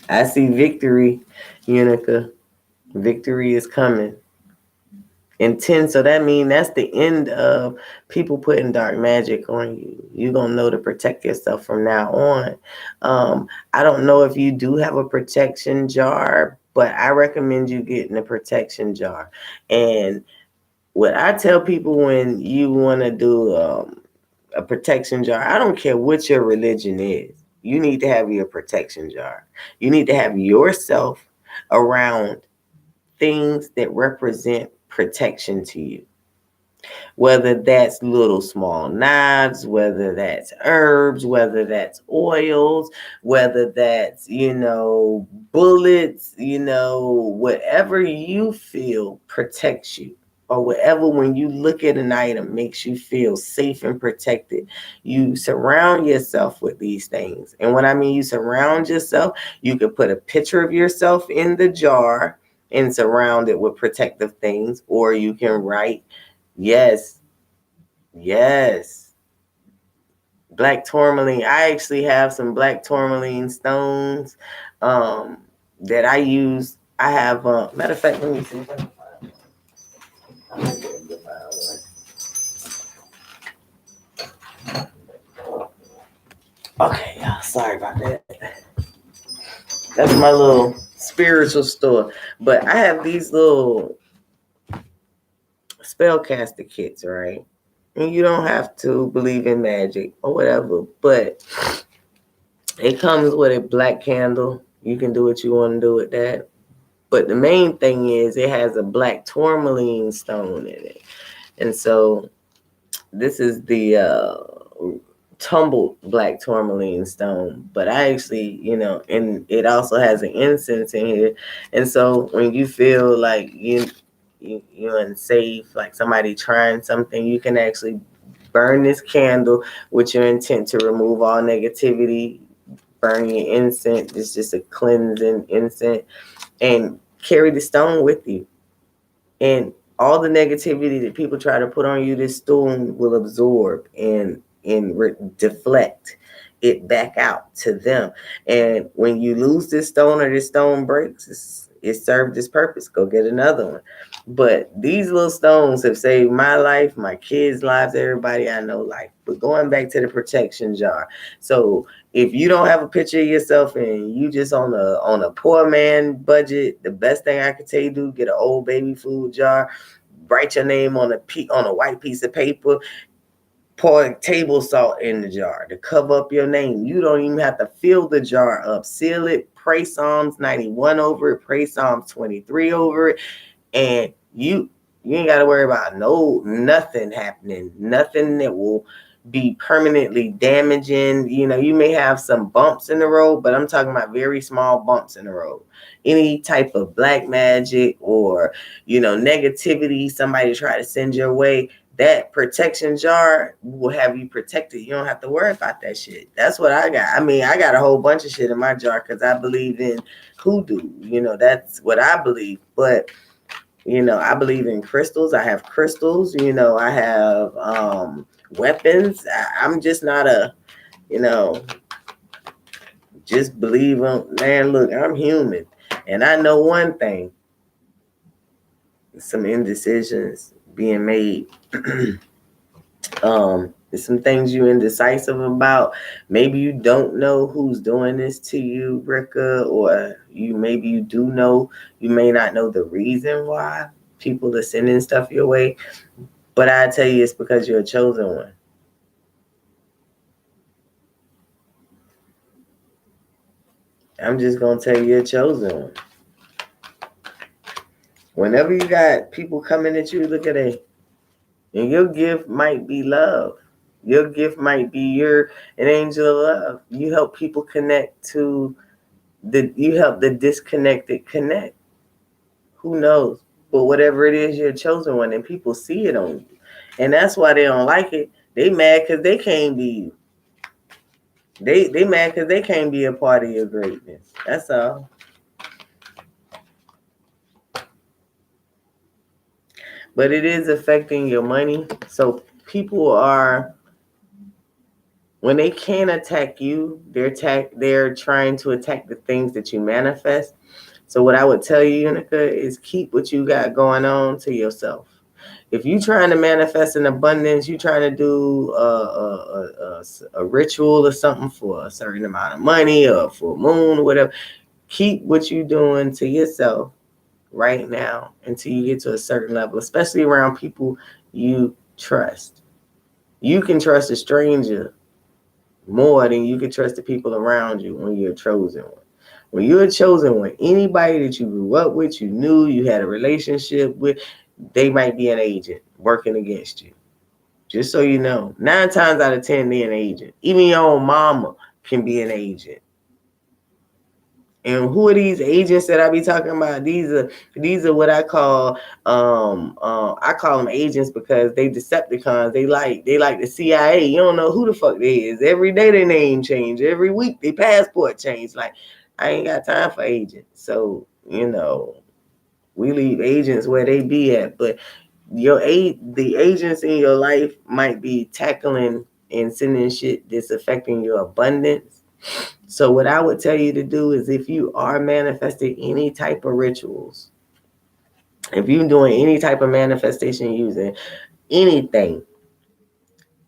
I see victory, Unica. Victory is coming. And 10, so that means that's the end of people putting dark magic on you. You're going to know to protect yourself from now on. I don't know if you do have a protection jar, but I recommend you getting a protection jar. And what I tell people when you want to do a protection jar, I don't care what your religion is, you need to have your protection jar. You need to have yourself around things that represent protection to you, whether that's little small knives, whether that's herbs, whether that's oils, whether that's bullets, whatever you feel protects you, or whatever, when you look at an item, makes you feel safe and protected. You surround yourself with these things. And when I mean you surround yourself, you could put a picture of yourself in the jar and surround it with protective things, or you can write, yes, yes, black tourmaline. I actually have some black tourmaline stones that I use. I have, matter of fact, let me see if I can find I might be able to find one. Okay, y'all, sorry about that. That's my little spiritual store. But I have these little spellcaster kits, right? And you don't have to believe in magic or whatever, but it comes with a black candle. You can do what you want to do with that. But the main thing is it has a black tourmaline stone in it. And so this is the tumbled black tourmaline stone. But I actually, and it also has an incense in here. And so when you feel like you're unsafe, like somebody trying something, you can actually burn this candle with your intent to remove all negativity. Burn your incense. It's just a cleansing incense. And carry the stone with you. And all the negativity that people try to put on you, this stone will absorb and deflect it back out to them. And when you lose this stone or this stone breaks, it served its purpose. Go get another one. But these little stones have saved my life, my kids' lives, everybody I know life. But going back to the protection jar. So if you don't have a picture of yourself and you just on a poor man budget, the best thing I could tell you do, get an old baby food jar, write your name on a white piece of paper, pour table salt in the jar to cover up your name. You don't even have to fill the jar up. Seal it, pray Psalms 91 over it, pray Psalms 23 over it, and you ain't got to worry about nothing happening, nothing that will be permanently damaging. You may have some bumps in the road, but I'm talking about very small bumps in the road. Any type of black magic or negativity somebody try to send your way, that protection jar will have you protected. You don't have to worry about that shit. That's what I got. I mean, I got a whole bunch of shit in my jar because I believe in hoodoo. That's what I believe. But I believe in crystals. I have crystals. I have weapons. I'm just not just believe on, man, look, I'm human. And I know one thing, some indecisions being made. There's some things you're indecisive about. Maybe you don't know who's doing this to you, Ricka, or maybe you do know. You may not know the reason why people are sending stuff your way, but I tell you, it's because you're a chosen one. I'm just gonna tell you, you're a chosen one. Whenever you got people coming at you, look at it, and your gift might be love. Your gift might be you're an angel of love. You help people connect to you help the disconnected connect. Who knows? But whatever it is, you're a chosen one, and people see it on you, and that's why they don't like it. They mad because they can't be you. They mad because they can't be a part of your greatness. That's all. But it is affecting your money. So people are, when they can't attack you, they're trying to attack the things that you manifest. So what I would tell you, Unica, is keep what you got going on to yourself. If you're trying to manifest an abundance, you're trying to do a ritual or something for a certain amount of money or for a moon or whatever, keep what you're doing to yourself right now until you get to a certain level, especially around people you trust. You can trust a stranger more than you can trust the people around you when you're a chosen one. When you're a chosen one, anybody that you grew up with, you knew, you had a relationship with, they might be an agent working against you. Just so you know, 9 times out of 10, they're an agent. Even your own mama can be an agent. And who are these agents that I be talking about? These are what I call I call them agents because they Decepticons. They like the CIA. You don't know who the fuck they is. Every day their name change. Every week their passport change. Like, I ain't got time for agents. So, we leave agents where they be at. But the agents in your life might be tackling and sending shit that's affecting your abundance. So what I would tell you to do is, if you are manifesting any type of rituals, if you're doing any type of manifestation using anything,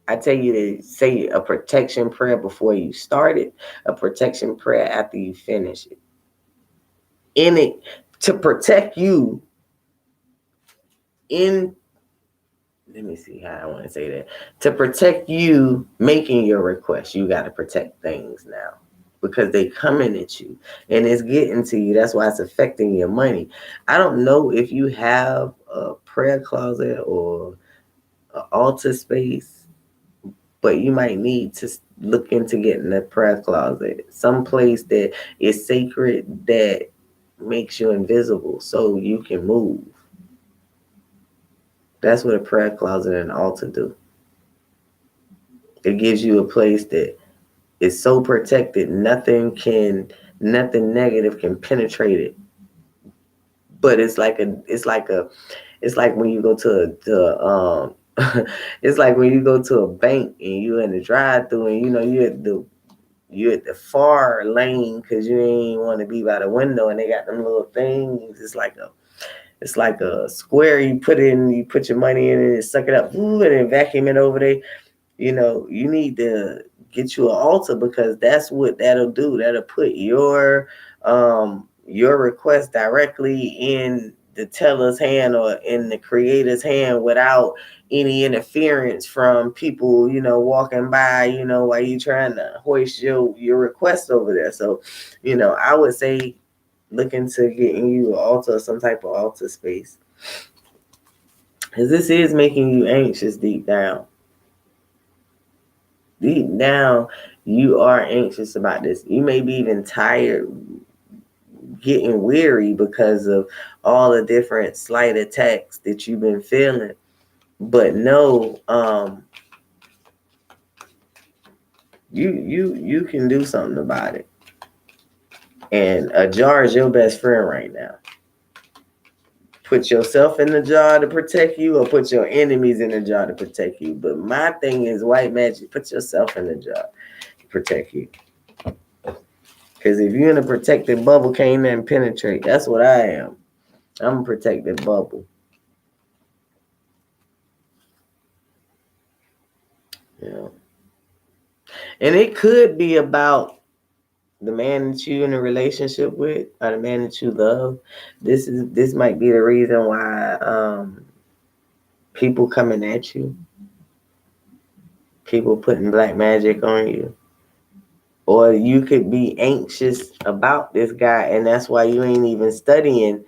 I tell you to say a protection prayer before you start it, a protection prayer after you finish it. in it to protect you in, let me see how I want to say that. To protect you making your request, you got to protect things now because they coming at you and it's getting to you. That's why it's affecting your money. I don't know if you have a prayer closet or an altar space, but you might need to look into getting a prayer closet, some place that is sacred, that makes you invisible so you can move. That's what a prayer closet and altar do. It gives you a place that is so protected, nothing negative can penetrate it. But it's like when you go it's like when you go to a bank and you in the drive-through and you at the far lane because you ain't want to be by the window and they got them little things. It's like a square you put in, you put your money in and it suck it up, and then vacuum it over there. You need to get you an altar because that's what that'll do. That'll put your request directly in the teller's hand or in the creator's hand without any interference from people, walking by, while you trying to hoist your request over there. So, I would say look into getting you an altar, some type of altar space. Because this is making you anxious deep down. Deep down, you are anxious about this. You may be even tired, getting weary because of all the different slight attacks that you've been feeling. But no, you can do something about it. And a jar is your best friend right now. Put yourself in the jar to protect you, or put your enemies in the jar to protect you. But my thing is white magic. Put yourself in the jar to protect you. Because if you're in a protected bubble, can't even penetrate. That's what I am. I'm a protected bubble. Yeah. And it could be about the man that you in a relationship with or the man that you love. This might be the reason why people coming at you, people putting black magic on you. Or you could be anxious about this guy and that's why you ain't even studying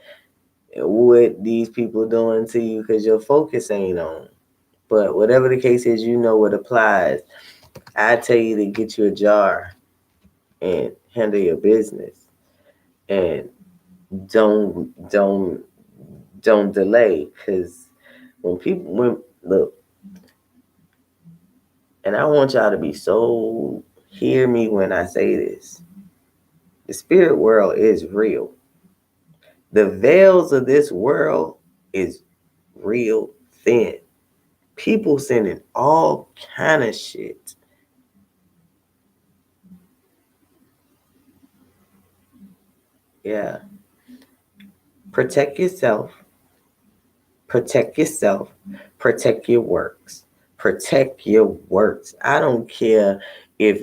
what these people doing to you because your focus ain't on. But whatever the case is, what applies. I tell you to get you a jar and handle your business, and don't delay. Because when look, and I want y'all to be so, hear me when I say this. The spirit world is real. The veils of this world is real thin. People sending all kind of shit. Yeah. Protect yourself. Protect yourself. Protect your works. Protect your works. I don't care if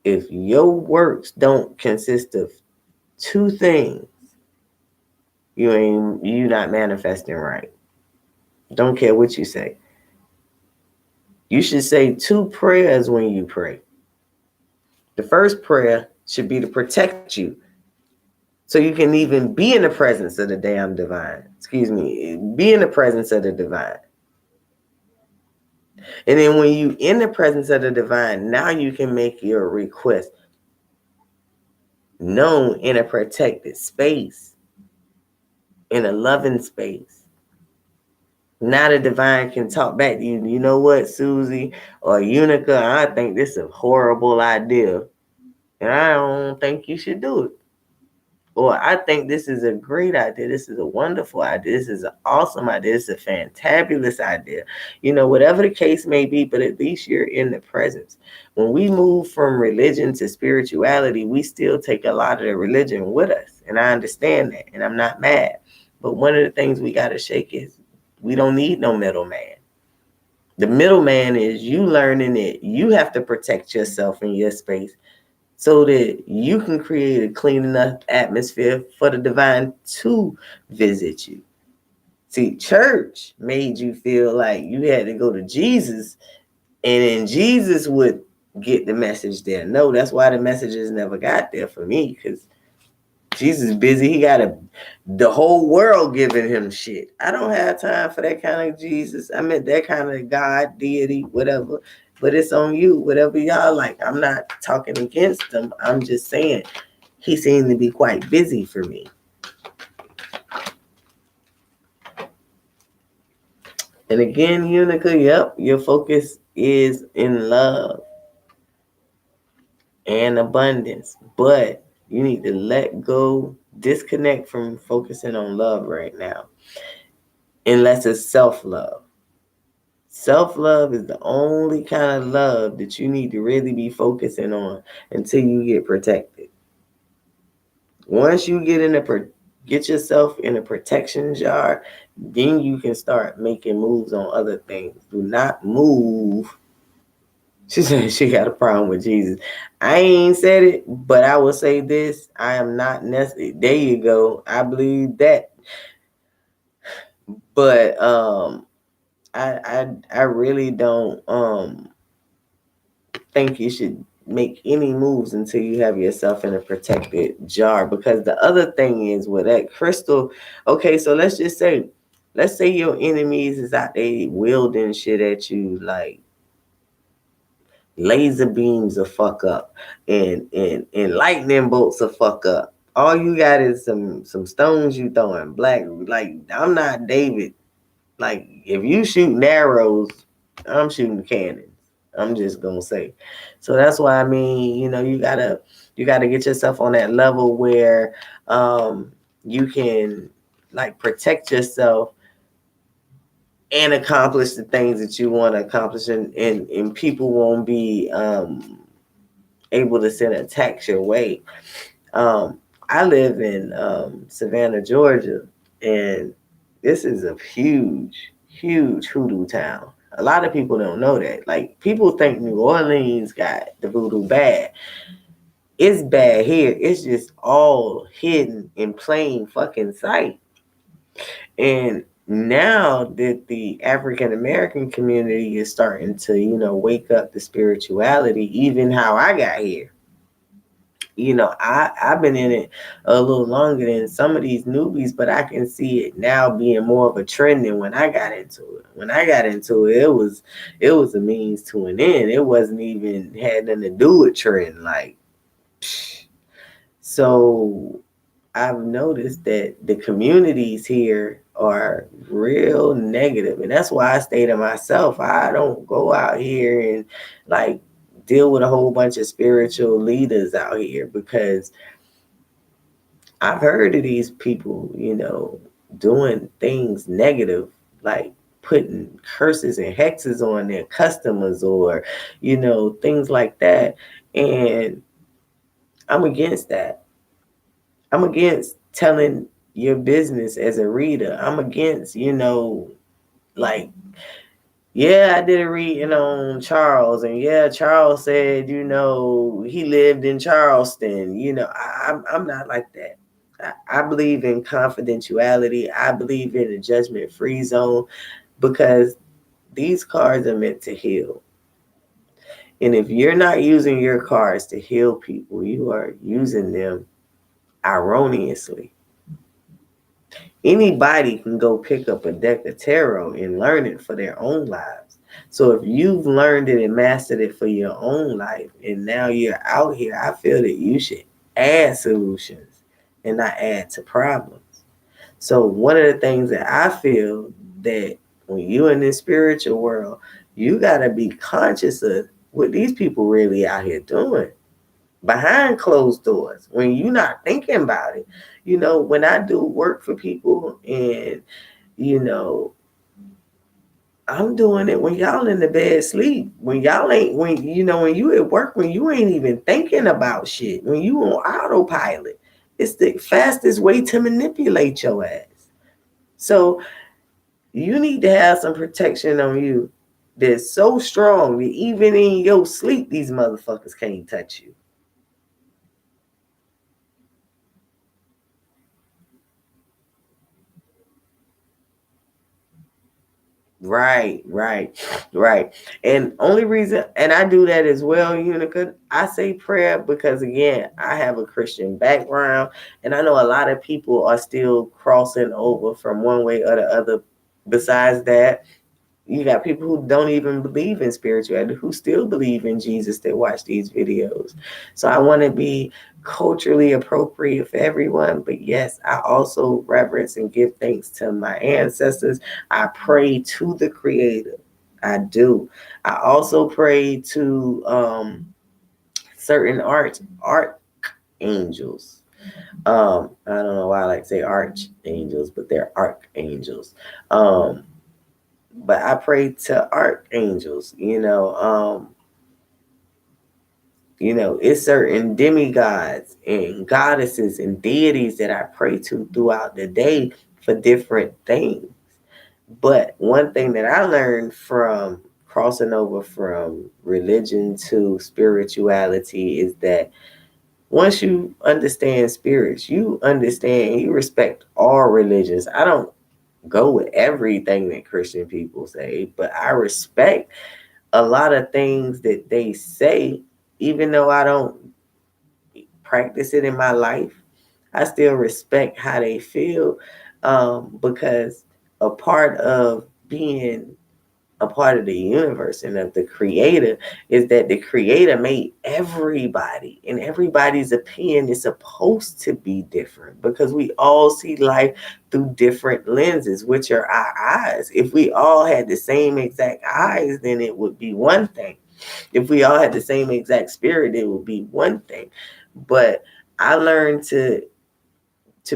if your works don't consist of two things, you not manifesting right. Don't care what you say. You should say two prayers when you pray. The first prayer should be to protect you so you can even be in the presence of the damn divine. Excuse me, be in the presence of the divine. And then when you in the presence of the divine, now you can make your request known in a protected space, in a loving space. Now the divine can talk back to you. You know what, Susie or Unica, I think this is a horrible idea. And I don't think you should do it. Or I think this is a great idea. This is a wonderful idea. This is an awesome idea. This is a fantabulous idea. Whatever the case may be, but at least you're in the presence. When we move from religion to spirituality, we still take a lot of the religion with us. And I understand that. And I'm not mad. But one of the things we got to shake is we don't need no middleman. The middleman is you learning that you have to protect yourself in your space so that you can create a clean enough atmosphere for the divine to visit you. See, church made you feel like you had to go to Jesus, and then Jesus would get the message there. No, that's why the messages never got there for me, because Jesus is busy. He got the whole world giving him shit. I don't have time for that kind of Jesus. I meant that kind of God, deity, whatever. But it's on you, whatever y'all like. I'm not talking against him. I'm just saying he seemed to be quite busy for me. And again, Unica, yep, your focus is in love and abundance. But you need to let go, disconnect from focusing on love right now. Unless it's self-love. Self-love is the only kind of love that you need to really be focusing on until you get protected. Once you get yourself in a protection jar, then you can start making moves on other things. Do not move. She said she got a problem with Jesus. I ain't said it, but I will say this. I am not necessarily, there you go. I believe that. But I really don't think you should make any moves until you have yourself in a protected jar. Because the other thing is with that crystal, okay, so let's say your enemies is out there wielding shit at you like laser beams a fuck up and lightning bolts a fuck up. All you got is some stones you throwing black. Like, I'm not David. Like, if you shooting arrows, I'm shooting cannons. I'm just gonna say. So that's why, I mean, you gotta get yourself on that level where you can like protect yourself and accomplish the things that you want to accomplish, and people won't be able to send attacks your way. Um, I live in Savannah, Georgia, and this is a huge, huge hoodoo town. A lot of people don't know that. Like, people think New Orleans got the voodoo bad. It's bad here. It's just all hidden in plain fucking sight. And now that the African American community is starting to, wake up to spirituality, even how I got here. I've been in it a little longer than some of these newbies, but I can see it now being more of a trend than when I got into it. When I got into it, it was a means to an end. It wasn't even had nothing to do with trend. Like, so I've noticed that the communities here are real negative, and that's why I stay to myself. I don't go out here and like deal with a whole bunch of spiritual leaders out here, because I've heard of these people, doing things negative, like putting curses and hexes on their customers, or, things like that. And I'm against that. I'm against telling your business as a reader. I'm against, like, yeah, I did a reading on Charles, and yeah, Charles said, he lived in Charleston. I'm not like that. I believe in confidentiality. I believe in a judgment-free zone, because these cards are meant to heal. And if you're not using your cards to heal people, you are using them erroneously. Anybody can go pick up a deck of tarot and learn it for their own lives. So if you've learned it and mastered it for your own life, and now you're out here, I feel that you should add solutions and not add to problems. So one of the things that I feel, that when you're in this spiritual world, you got to be conscious of what these people really out here doing behind closed doors, when you're not thinking about it. When I do work for people, and you know I'm doing it when y'all in the bed sleep, when y'all ain't, when you at work, when you ain't even thinking about shit, when you on autopilot. It's the fastest way to manipulate your ass. So you need to have some protection on you that's so strong that even in your sleep, these motherfuckers can't touch you. Right, right, right. And only reason, and I do that as well, Unica. I say prayer because again, I have a Christian background, and I know a lot of people are still crossing over from one way or the other. Besides that, you got people who don't even believe in spirituality, who still believe in Jesus that watch these videos. So I want to be culturally appropriate for everyone. But yes, I also reverence and give thanks to my ancestors. I pray to the Creator. I do. I also pray to certain archangels. I don't know why I like to say archangels, but they're archangels. Um, but I pray to archangels, it's certain demigods and goddesses and deities that I pray to throughout the day for different things. But one thing that I learned from crossing over from religion to spirituality is that once you understand spirits, you understand, you respect all religions. I don't go with everything that Christian people say, but I respect a lot of things that they say, even though I don't practice it in my life. I still respect how they feel, because a part of being a part of the universe and of the creator is that the creator made everybody, and everybody's opinion is supposed to be different because we all see life through different lenses, which are our eyes. If we all had the same exact eyes, then it would be one thing. If we all had the same exact spirit, it would be one thing. But I learned to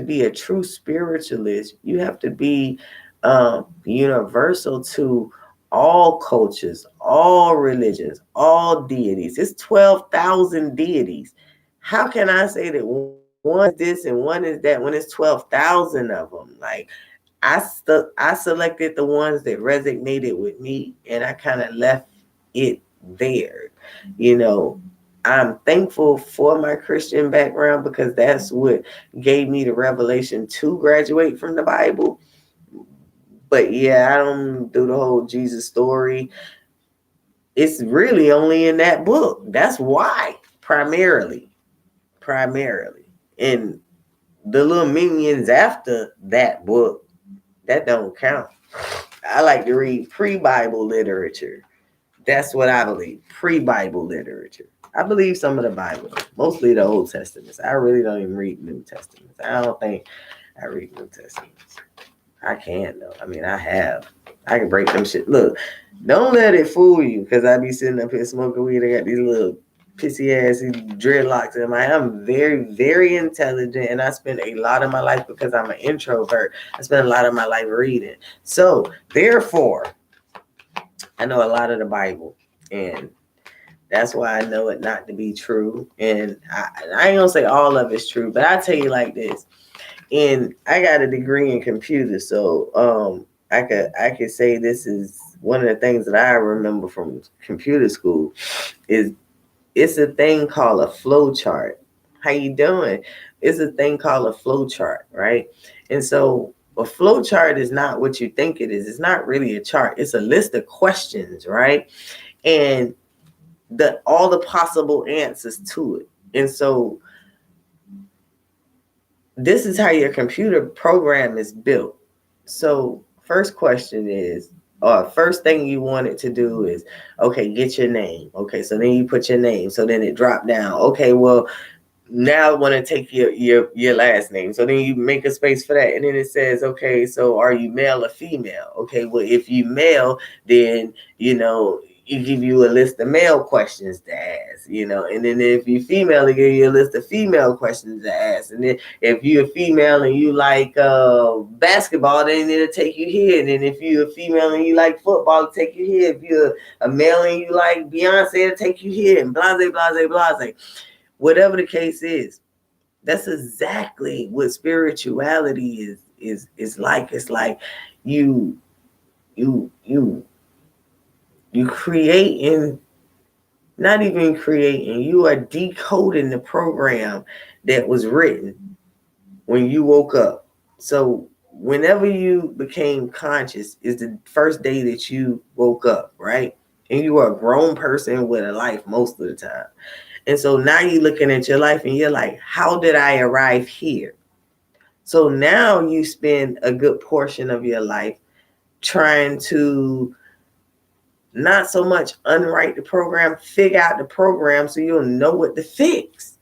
be a true spiritualist, you have to be universal to all cultures, all religions, all deities. It's 12,000 deities. How can I say that one is this and one is that when it's 12,000 of them? Like, I selected the ones that resonated with me, and I kind of left it there. You know, I'm thankful for my Christian background because that's what gave me the revelation to graduate from the Bible. But yeah, I don't do the whole Jesus story. It's really only in that book. That's why, primarily. And the little minions after that book, that don't count. I like to read pre-Bible literature. That's what I believe. Pre-Bible literature. I believe some of the Bible, mostly the Old Testaments. I really don't even read New Testaments. I don't think I read New Testaments. I can though. I mean, I have. I can break them shit. Look, don't let it fool you, because I be sitting up here smoking weed. I got these little pissy ass dreadlocks in my. I'm very, very intelligent, and I spend a lot of my life, because I'm an introvert. I spend a lot of my life reading. So therefore, I know a lot of the Bible, and that's why I know it not to be true. And I ain't gonna say all of it's true, but I tell you like this. And I got a degree in computers, so I could say this is one of the things that I remember from computer school is it's a thing called a flow chart. How you doing? It's a thing called a flow chart, right? And so a flow chart is not what you think it is. It's not really a chart. It's a list of questions, right? And all the possible answers to it. And so this is how your computer program is built. So first question is, or first thing you want it to do is, okay, get your name. Okay, so then you put your name. So then it dropped down. Okay, well, now I want to take your last name. So then you make a space for that. And then it says, okay, so are you male or female? Okay, well, if you male, then, you give you a list of male questions to ask, and then if you female, they give you a list of female questions to ask. And then if you're a female and you like basketball, then it'll take you here. And then if you're a female and you like football, it'll take you here. If you're a male and you like Beyonce, it'll take you here. And blase, blase, blase. Whatever the case is, that's exactly what spirituality is like. It's like you you you you creating, not even creating, you are decoding the program that was written when you woke up. So whenever you became conscious is the first day that you woke up, right? And you are a grown person with a life most of the time. And so now you're looking at your life and you're like, how did I arrive here? So now you spend a good portion of your life trying to not so much unwrite the program, figure out the program so you'll know what to fix.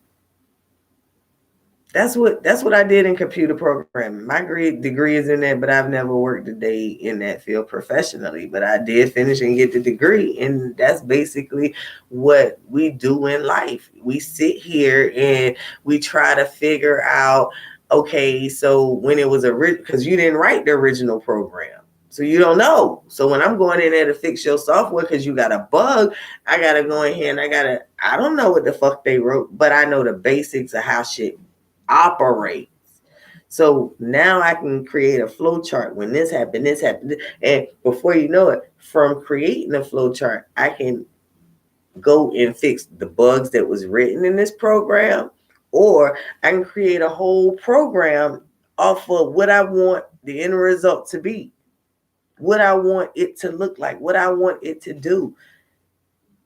That's what I did in computer programming. My degree is in that, but I've never worked a day in that field professionally. But I did finish and get the degree, and that's basically what we do in life. We sit here and we try to figure out, okay, so when it was because you didn't write the original program. So you don't know. So when I'm going in there to fix your software because you got a bug, I gotta go in here and I don't know what the fuck they wrote, but I know the basics of how shit operates. So now I can create a flow chart. When this happened, and before you know it, from creating a flow chart, I can go and fix the bugs that was written in this program, or I can create a whole program off of what I want the end result to be, what I want it to look like, what I want it to do.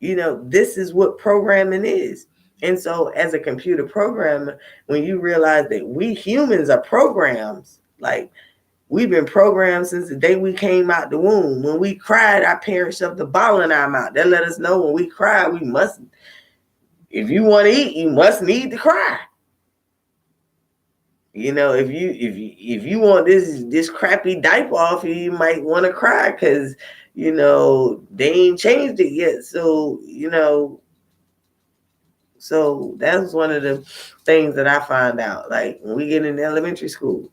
This is what programming is. And so as a computer programmer, when you realize that we humans are programs, like we've been programmed since the day we came out the womb. When we cried, our parents shoved the bottle in our mouth. That let us know when we cry, we must, if you want to eat, you must need to cry. If you want this crappy diaper off you might want to cry because they ain't changed it yet. So that's one of the things that I find out. Like when we get in elementary school,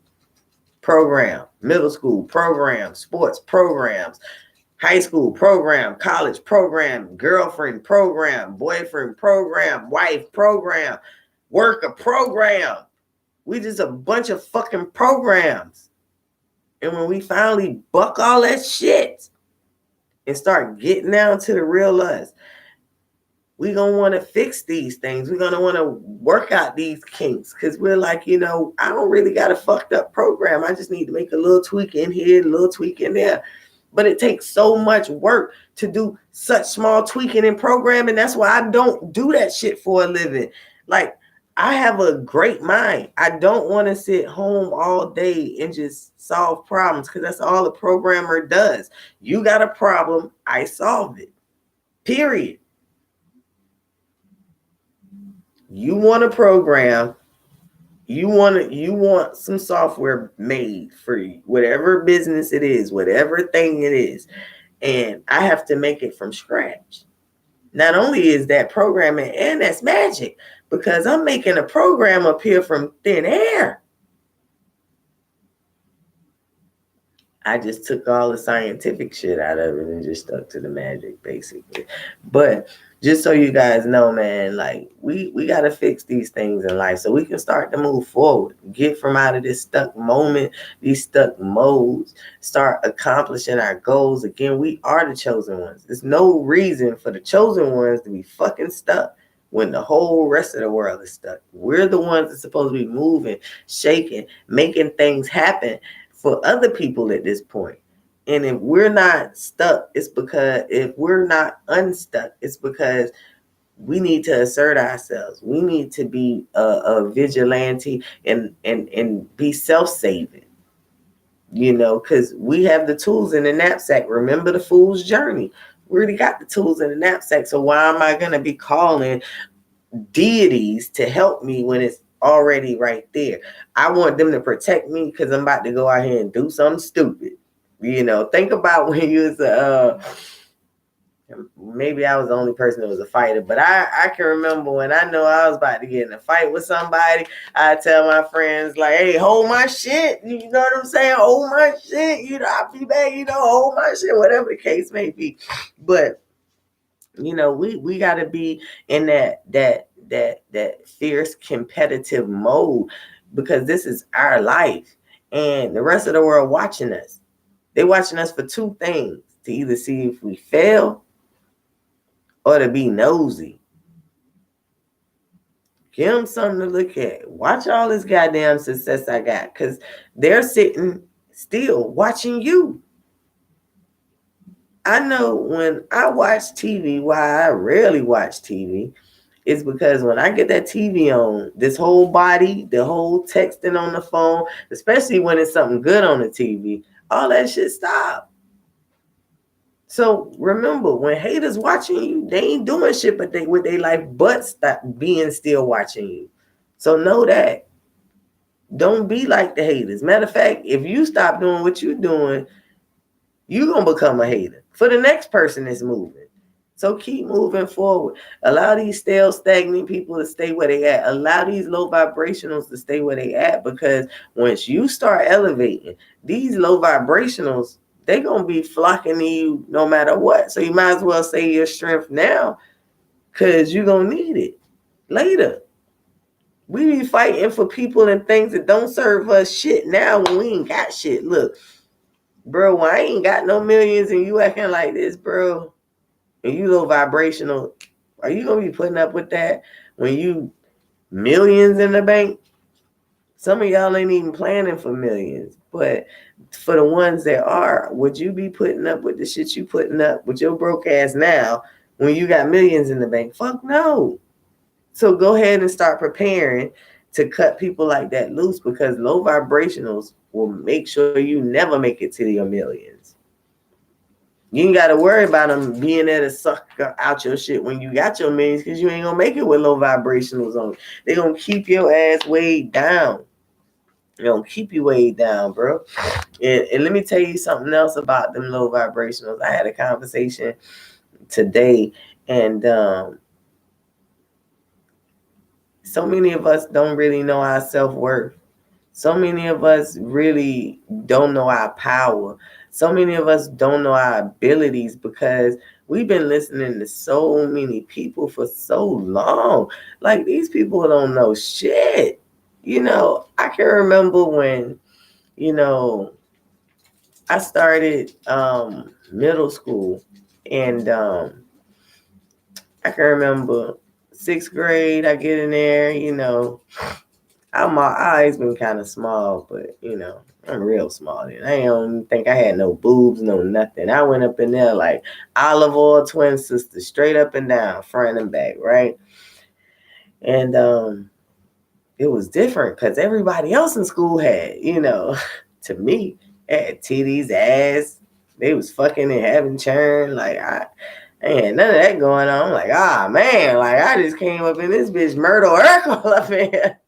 program, middle school program, sports programs, high school program, college program, girlfriend program, boyfriend program, wife program, worker program. We just a bunch of fucking programs. And when we finally buck all that shit and start getting down to the real us, we're going to want to fix these things. We're going to want to work out these kinks because we're like, I don't really got a fucked up program. I just need to make a little tweak in here, a little tweak in there. But it takes so much work to do such small tweaking in programming. That's why I don't do that shit for a living. Like, I have a great mind. I don't want to sit home all day and just solve problems because that's all a programmer does. You got a problem, I solve it. Period. You want a program, you want some software made for you, whatever business it is, whatever thing it is, and I have to make it from scratch. Not only is that programming, and that's magic, because I'm making a program up here from thin air. I just took all the scientific shit out of it and just stuck to the magic, basically. But just so you guys know, man, like we got to fix these things in life so we can start to move forward, get from out of this stuck moment, these stuck modes, start accomplishing our goals. Again, we are the chosen ones. There's no reason for the chosen ones to be fucking stuck when the whole rest of the world is stuck. We're the ones that's supposed to be moving, shaking, making things happen for other people at this point. And if we're not stuck, it's because if we're not unstuck, it's because we need to assert ourselves. We need to be a vigilante and be self-saving, because we have the tools in the knapsack. Remember the fool's journey. We already got the tools in the knapsack. So why am I going to be calling deities to help me when it's already right there? I want them to protect me because I'm about to go out here and do something stupid. Think about when you was maybe I was the only person that was a fighter, but I can remember when I know I was about to get in a fight with somebody, I tell my friends like, hey, hold my shit. You know what I'm saying? Hold my shit. I'll be back, hold my shit, whatever the case may be. But we got to be in that fierce competitive mode because this is our life and the rest of the world watching us. They're watching us for two things: to either see if we fail or to be nosy. Give them something to look at. Watch all this goddamn success I got, because they're sitting still watching you. I know when I watch TV, why I rarely watch TV, is because when I get that TV on, this whole body, the whole texting on the phone, especially when it's something good on the TV, all that shit stop. So remember, when haters watching you, they ain't doing shit but they with their life but stop being still watching you. So know that. Don't be like the haters. Matter of fact, if you stop doing what you're doing, you're going to become a hater for the next person that's moving. So keep moving forward. Allow these stale, stagnant people to stay where they at. Allow these low vibrationals to stay where they at, because once you start elevating, these low vibrationals, they going to be flocking to you no matter what. So you might as well say your strength now, because you're going to need it later. We be fighting for people and things that don't serve us shit now when we ain't got shit. Look, bro, when I ain't got no millions and you acting like this, bro, and you low vibrational, are you gonna be putting up with that when you millions in the bank? Some of y'all ain't even planning for millions, but for the ones that are, would you be putting up with the shit you putting up with your broke ass now when you got millions in the bank? Fuck no. So go ahead and start preparing to cut people like that loose, because low vibrationals will make sure you never make it to your millions. You ain't got to worry about them being there to suck out your shit when you got your millions, because you ain't going to make it with low vibrationals on. They're going to keep your ass weighed down. They're going to keep you weighed down, bro. And let me tell you something else about them low vibrationals. I had a conversation today, and so many of us don't really know our self-worth. So many of us really don't know our power. So many of us don't know our abilities, because we've been listening to so many people for so long. Like, these people don't know shit. I can remember when, I started middle school, and I can remember 6th grade, I get in there, my eyes been kind of small, but I'm real small. And I don't think I had no boobs, no nothing. I went up in there like olive oil twin sister, straight up and down, front and back, right? And it was different because everybody else in school had, to me, had titties, ass. They was fucking and having churn. Like, I ain't none of that going on. I'm like, man, like, I just came up in this bitch Myrtle Urkel up in here.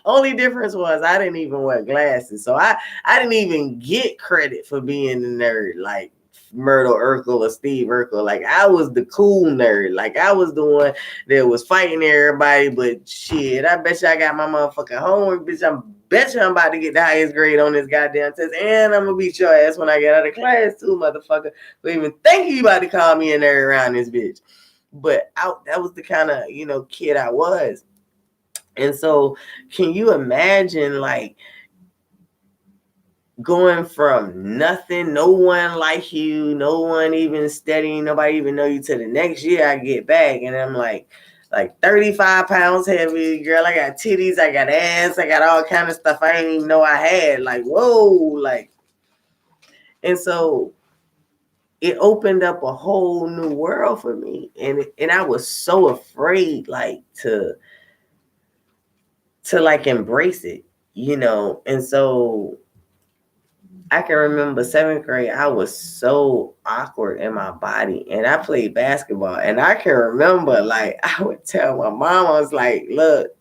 Only difference was I didn't even wear glasses. So I didn't even get credit for being the nerd like Myrtle Urkel or Steve Urkel. Like, I was the cool nerd. Like, I was the one that was fighting everybody. But shit, I bet you I got my motherfucking homework, bitch. Bet you I'm about to get the highest grade on this goddamn test. And I'm going to beat your ass when I get out of class too, motherfucker. But even think you about to call me a nerd around this bitch. But that was the kind of, kid I was. And so, can you imagine, like, going from nothing, no one like you, no one even studying, nobody even know you, to the next year I get back and I'm like 35 pounds heavy, girl. I got titties, I got ass, I got all kind of stuff I didn't even know I had. Like, whoa, like, and so it opened up a whole new world for me, and I was so afraid, like, to like embrace it, and so I can remember 7th grade, I was so awkward in my body, and I played basketball, and I can remember, like, I would tell my mom, I was like, look,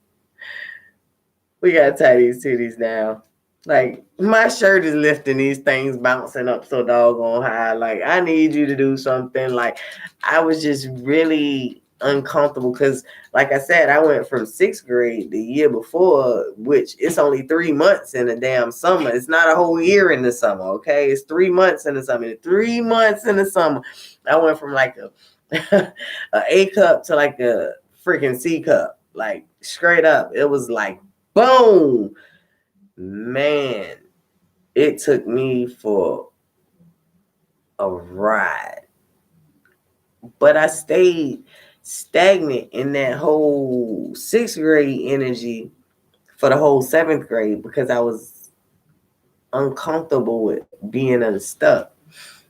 we got to tie these titties down. Like, my shirt is lifting, these things bouncing up so doggone high. Like, I need you to do something. Like, I was just really uncomfortable because, like I said, I went from 6th grade the year before, which it's only 3 months in a damn summer. It's not a whole year in the summer, okay? It's 3 months in the summer. 3 months in the summer, I went from like a A cup to like a freaking C cup. Like, straight up. It was like, boom. Man, it took me for a ride. But I stayed stagnant in that whole 6th grade energy for the whole 7th grade because I was uncomfortable with being unstuck.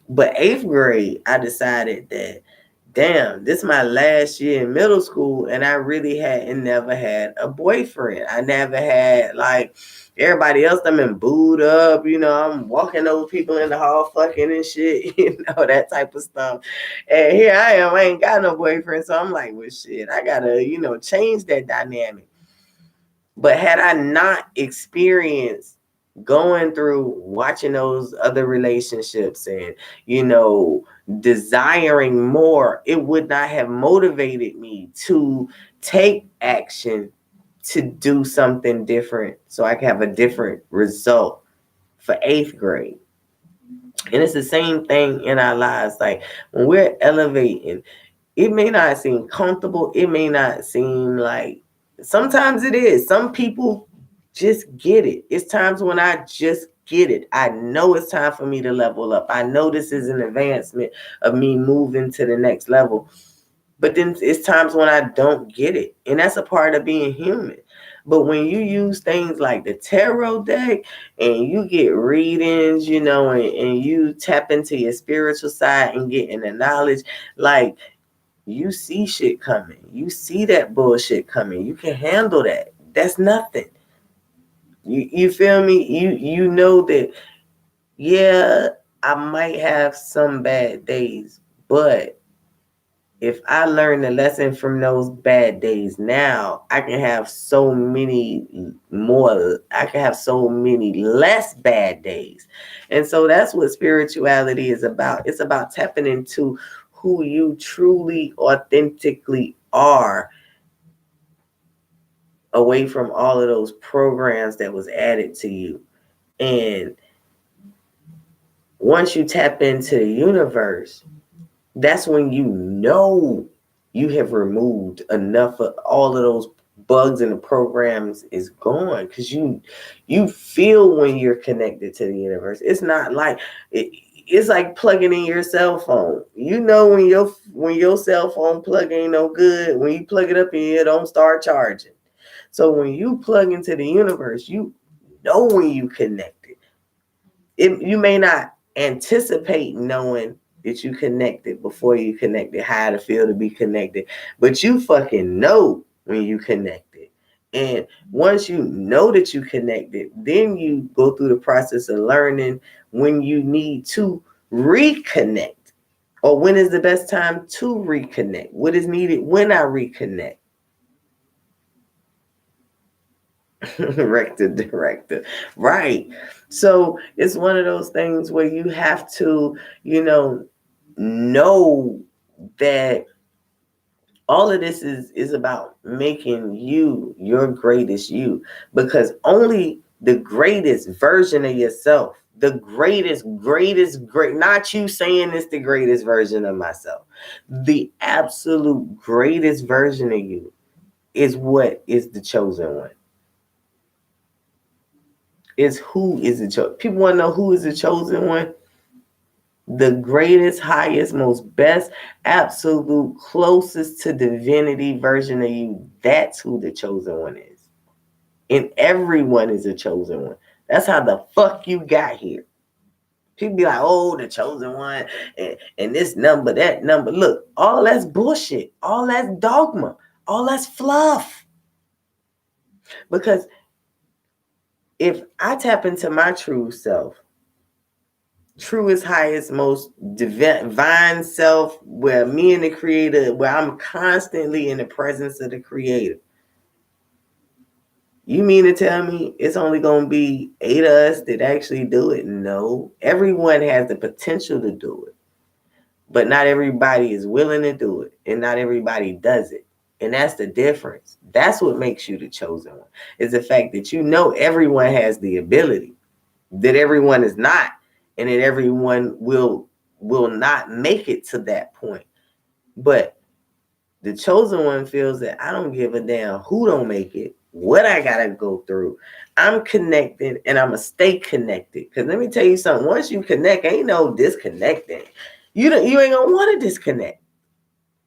But 8th grade, I decided that, damn, this is my last year in middle school, and I really hadn't never had a boyfriend. I never had, like, everybody else, I'm in booed up, I'm walking over people in the hall fucking and shit, that type of stuff. And here I am, I ain't got no boyfriend, so I'm like, well, shit, I gotta, change that dynamic. But had I not experienced going through watching those other relationships and, desiring more, it would not have motivated me to take action to do something different so I can have a different result for 8th grade. And it's the same thing in our lives. Like when we're elevating, it may not seem comfortable. It may not seem like, sometimes it is. Some people just get it. It's times when I just get it. I know it's time for me to level up. I know this is an advancement of me moving to the next level. But then it's times when I don't get it. And that's a part of being human. But when you use things like the tarot deck and you get readings, and you tap into your spiritual side and getting the knowledge, like, you see shit coming. You see that bullshit coming. You can handle that. That's nothing. You feel me? You know that, yeah, I might have some bad days, but if I learn the lesson from those bad days now, I can have so many more, I can have so many less bad days. And so that's what spirituality is about. It's about tapping into who you truly, authentically are, away from all of those programs that was added to you. And once you tap into the universe, that's when you have removed enough of all of those bugs and the programs is gone, because you feel when you're connected to the universe. It's not like it's like plugging in your cell phone. When your cell phone plug ain't no good, when you plug it up and it don't start charging. So when you plug into the universe, you know when you connected. You may not anticipate knowing that you connected before you connected, how to feel to be connected, but you fucking know when you connected. And once you know that you connected, then you go through the process of learning when you need to reconnect, or when is the best time to reconnect, what is needed when I reconnect. Rector director, right? So it's one of those things where you have to, know that all of this is about making you your greatest you, because only the greatest version of yourself, the great, not you saying it's the greatest version of myself, the absolute greatest version of you is what is the chosen one. Is who is the chosen. People want to know who is the chosen one. The greatest, highest, most best, absolute, closest to divinity version of you. That's who the chosen one is. And everyone is a chosen one. That's how the fuck you got here. People be like, oh, the chosen one, and this number, that number. Look, all that's bullshit. All that's dogma. All that's fluff. Because if I tap into my true self, truest, highest, most divine self, where me and the creator, where I'm constantly in the presence of the creator, you mean to tell me it's only going to be 8 of us that actually do it? No. Everyone has the potential to do it, but not everybody is willing to do it, and not everybody does it. And that's the difference. That's what makes you the chosen one, is the fact that everyone has the ability, that everyone is not, and that everyone will not make it to that point. But the chosen one feels that I don't give a damn who don't make it, what I gotta go through. I'm connected, and I'm gonna stay connected. Because let me tell you something, once you connect, ain't no disconnecting. You ain't gonna want to disconnect.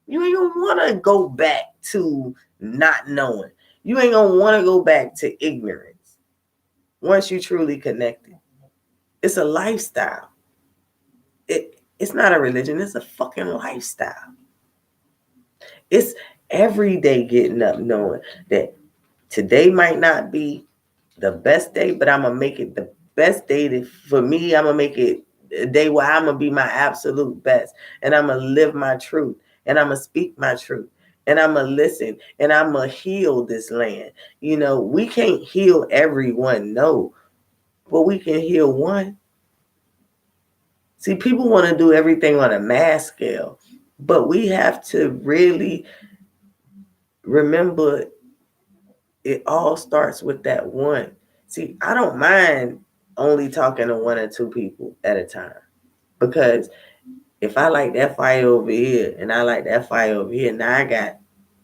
You ain't gonna want to go back to not knowing. You ain't gonna want to go back to ignorance once you truly connected. It's a lifestyle. It's not a religion. It's a fucking lifestyle. It's every day getting up knowing that today might not be the best day, but I'm going to make it the best day for me. I'm going to make it a day where I'm going to be my absolute best. And I'm going to live my truth. And I'm going to speak my truth. And I'm going to listen. And I'm going to heal this land. You know, we can't heal everyone, no. But we can heal one. See, people want to do everything on a mass scale. But we have to really remember it all starts with that one. See, I don't mind only talking to one or two people at a time, because if I like that fire over here and I like that fire over here, now I got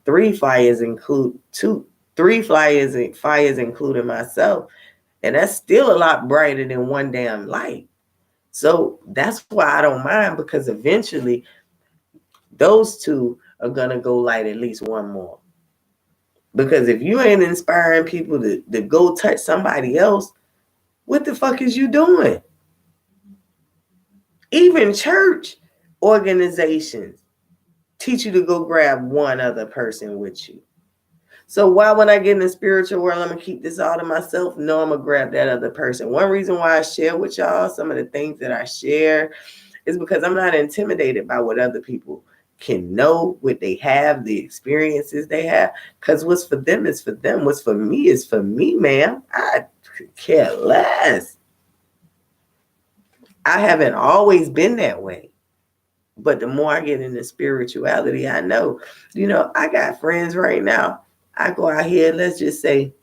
three fires including myself, and that's still a lot brighter than one damn light. So that's why I don't mind, because eventually those two are gonna go light at least one more. Because if you ain't inspiring people to go touch somebody else, what the fuck is you doing? Even church organizations teach you to go grab one other person with you. So why, when I get in the spiritual world, I'm going to keep this all to myself? No, I'm going to grab that other person. One reason why I share with y'all some of the things that I share is because I'm not intimidated by what other people can know, what they have, the experiences they have. Because what's for them is for them. What's for me is for me, man. I could care less. I haven't always been that way. But the more I get into spirituality, I know, I got friends right now. I go out here, let's just say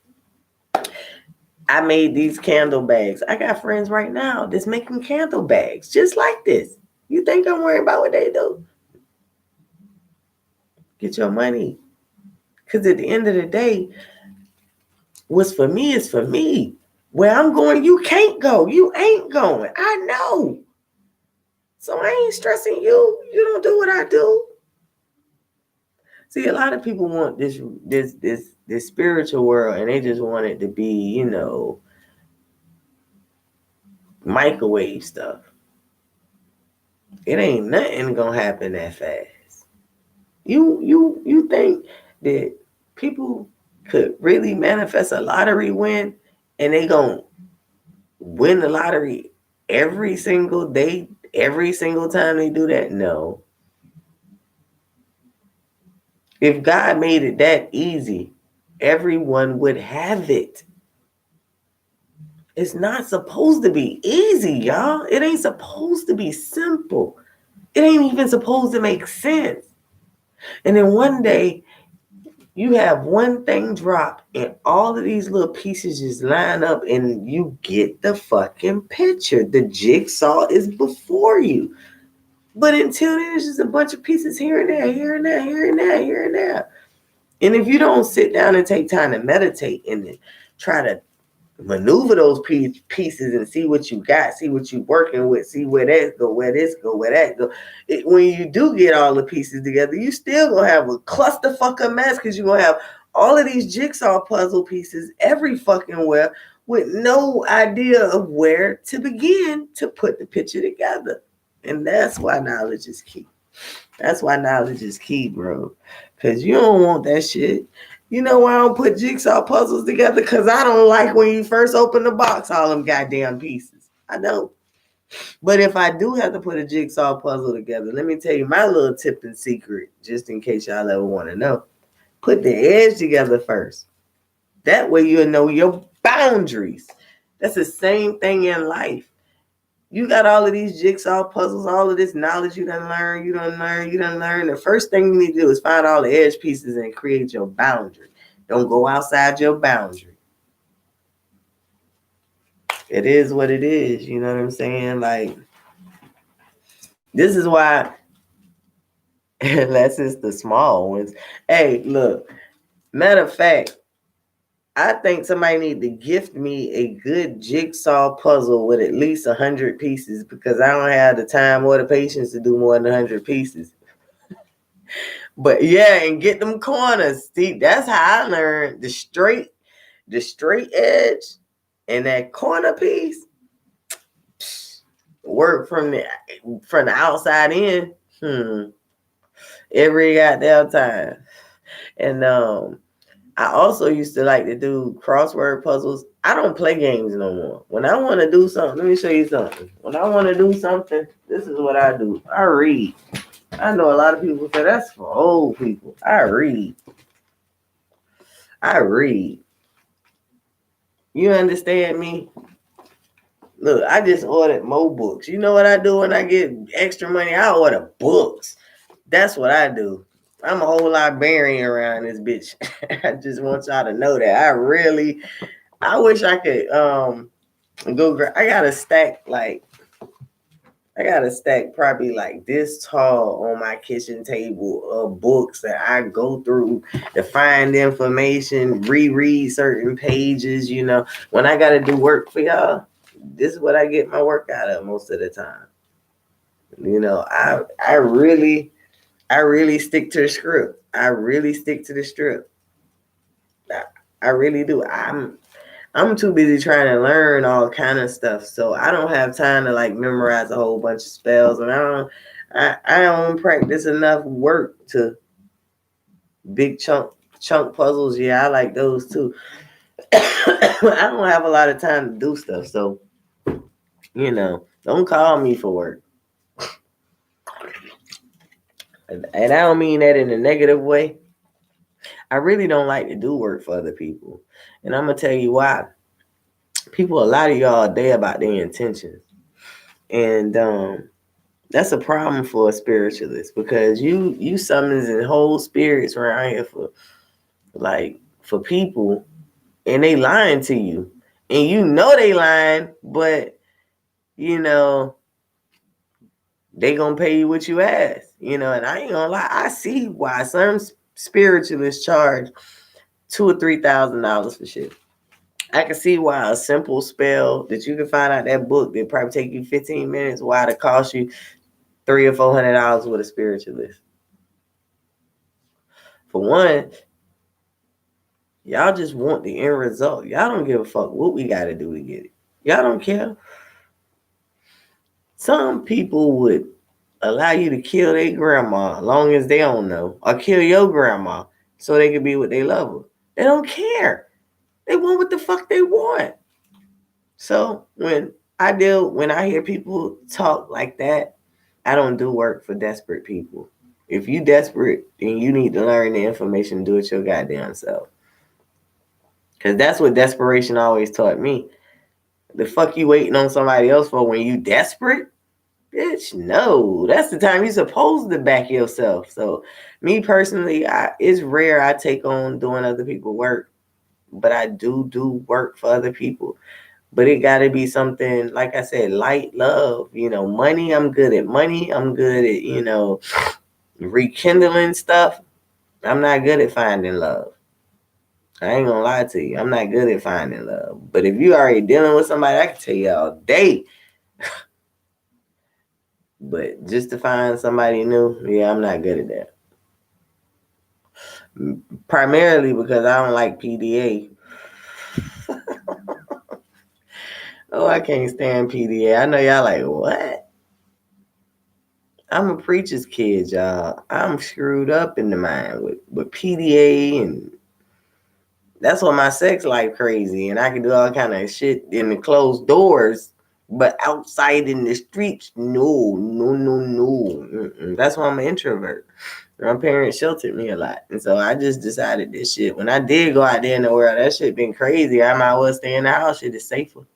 I made these candle bags. I got friends right now that's making candle bags just like this. You think I'm worried about what they do? Get your money. Because at the end of the day, what's for me is for me. Where I'm going, you can't go. You ain't going. I know. So I ain't stressing you. You don't do what I do. See, a lot of people want this spiritual world, and they just want it to be, microwave stuff. It ain't nothing gonna happen that fast. You think that people could really manifest a lottery win, and they gonna win the lottery every single day, every single time they do that? No. If God made it that easy, everyone would have it. It's not supposed to be easy, y'all. It ain't supposed to be simple. It ain't even supposed to make sense. And then one day, you have one thing drop, and all of these little pieces just line up, and you get the fucking picture. The jigsaw is before you. But until then, it's just a bunch of pieces here and there, here and there, here and there, here and there. And if you don't sit down and take time to meditate and try to maneuver those pieces and see what you got, see what you're working with, see where that go, where this go, where that go. When you do get all the pieces together, you still gonna have a clusterfuck of mess, because you're gonna have all of these jigsaw puzzle pieces every fucking where, with no idea of where to begin to put the picture together. And that's why knowledge is key. That's why knowledge is key, bro. Because you don't want that shit. You know why I don't put jigsaw puzzles together? Because I don't like when you first open the box, all them goddamn pieces. I don't. But if I do have to put a jigsaw puzzle together, let me tell you my little tip and secret, just in case y'all ever want to know. Put the edge together first. That way you'll know your boundaries. That's the same thing in life. You got all of these jigsaw puzzles, all of this knowledge you done learn. The first thing you need to do is find all the edge pieces and create your boundary. Don't go outside your boundary. It is what it is. You know what I'm saying? Like, this is why, unless it's the small ones. Hey, look, matter of fact, I think somebody need to gift me a good jigsaw puzzle with at least 100 pieces, because I don't have the time or the patience to do more than 100 pieces. But yeah, and get them corners. See, that's how I learned the straight edge and that corner piece. work from the outside in. Every goddamn time. And I also used to like to do crossword puzzles. I don't play games no more. When I want to do something, let me show you something. When I want to do something, this is what I do. I read. I know a lot of people say that's for old people. I read. I read. You understand me? Look, I just ordered more books. You know what I do when I get extra money? I order books. That's what I do. I'm a whole librarian around this bitch. I just want y'all to know that. I wish I could I got a stack probably like this tall on my kitchen table of books that I go through to find information, reread certain pages. When I got to do work for y'all, this is what I get my work out of most of the time. I really stick to the script. I really stick to the script. I really do. I'm too busy trying to learn all kind of stuff, so I don't have time to like memorize a whole bunch of spells, and I don't practice enough work to big chunk puzzles. Yeah, I like those too. I don't have a lot of time to do stuff, so don't call me for work. And I don't mean that in a negative way. I really don't like to do work for other people, and I'm gonna tell you why. People, a lot of y'all, they about their intentions, and that's a problem for a spiritualist, because you summons and whole spirits around here for people, and they lying to you, and they lying, but they gonna pay you what you ask, and I ain't gonna lie, I see why some spiritualists charge $2,000 or $3,000 for shit. I can see why a simple spell that you can find out that book that probably take you 15 minutes, why it cost you $300 or $400 with a spiritualist. For one, y'all just want the end result. Y'all don't give a fuck what we got to do to get it. Y'all don't care. Some people would allow you to kill their grandma as long as they don't know, or kill your grandma so they can be with their lover. They don't care. They want what the fuck they want. So when I hear people talk like that, I don't do work for desperate people. If you desperate, then you need to learn the information and do it your goddamn self. Because that's what desperation always taught me. The fuck you waiting on somebody else for when you desperate? Bitch, no. That's the time you're supposed to back yourself. So me personally, it's rare I take on doing other people's work. But I do work for other people. But it got to be something, like I said, light love. Money, I'm good at money. I'm good at, rekindling stuff. I'm not good at finding love. I ain't gonna lie to you. I'm not good at finding love. But if you already dealing with somebody, I can tell you all day. But just to find somebody new, yeah, I'm not good at that. Primarily because I don't like PDA. Oh, I can't stand PDA. I know y'all like, what? I'm a preacher's kid, y'all. I'm screwed up in the mind with PDA, and that's what my sex life crazy. And I can do all kind of shit in the closed doors, but outside in the streets, no. That's why I'm an introvert. My parents sheltered me a lot. And so I just decided this shit. When I did go out there in the world, that shit been crazy. I might well stay in the house. Shit is safer.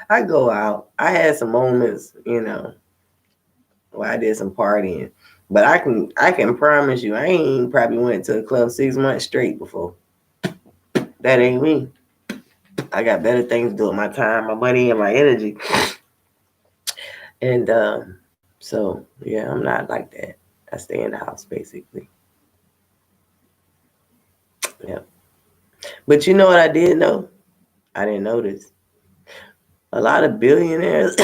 I go out. I had some moments, where I did some partying. But I can promise you, I ain't probably went to a club 6 months straight before. That ain't me. I got better things to do with my time, my money, and my energy. And so yeah, I'm not like that. I stay in the house basically. Yeah. But you know what I did know? I didn't know this. A lot of billionaires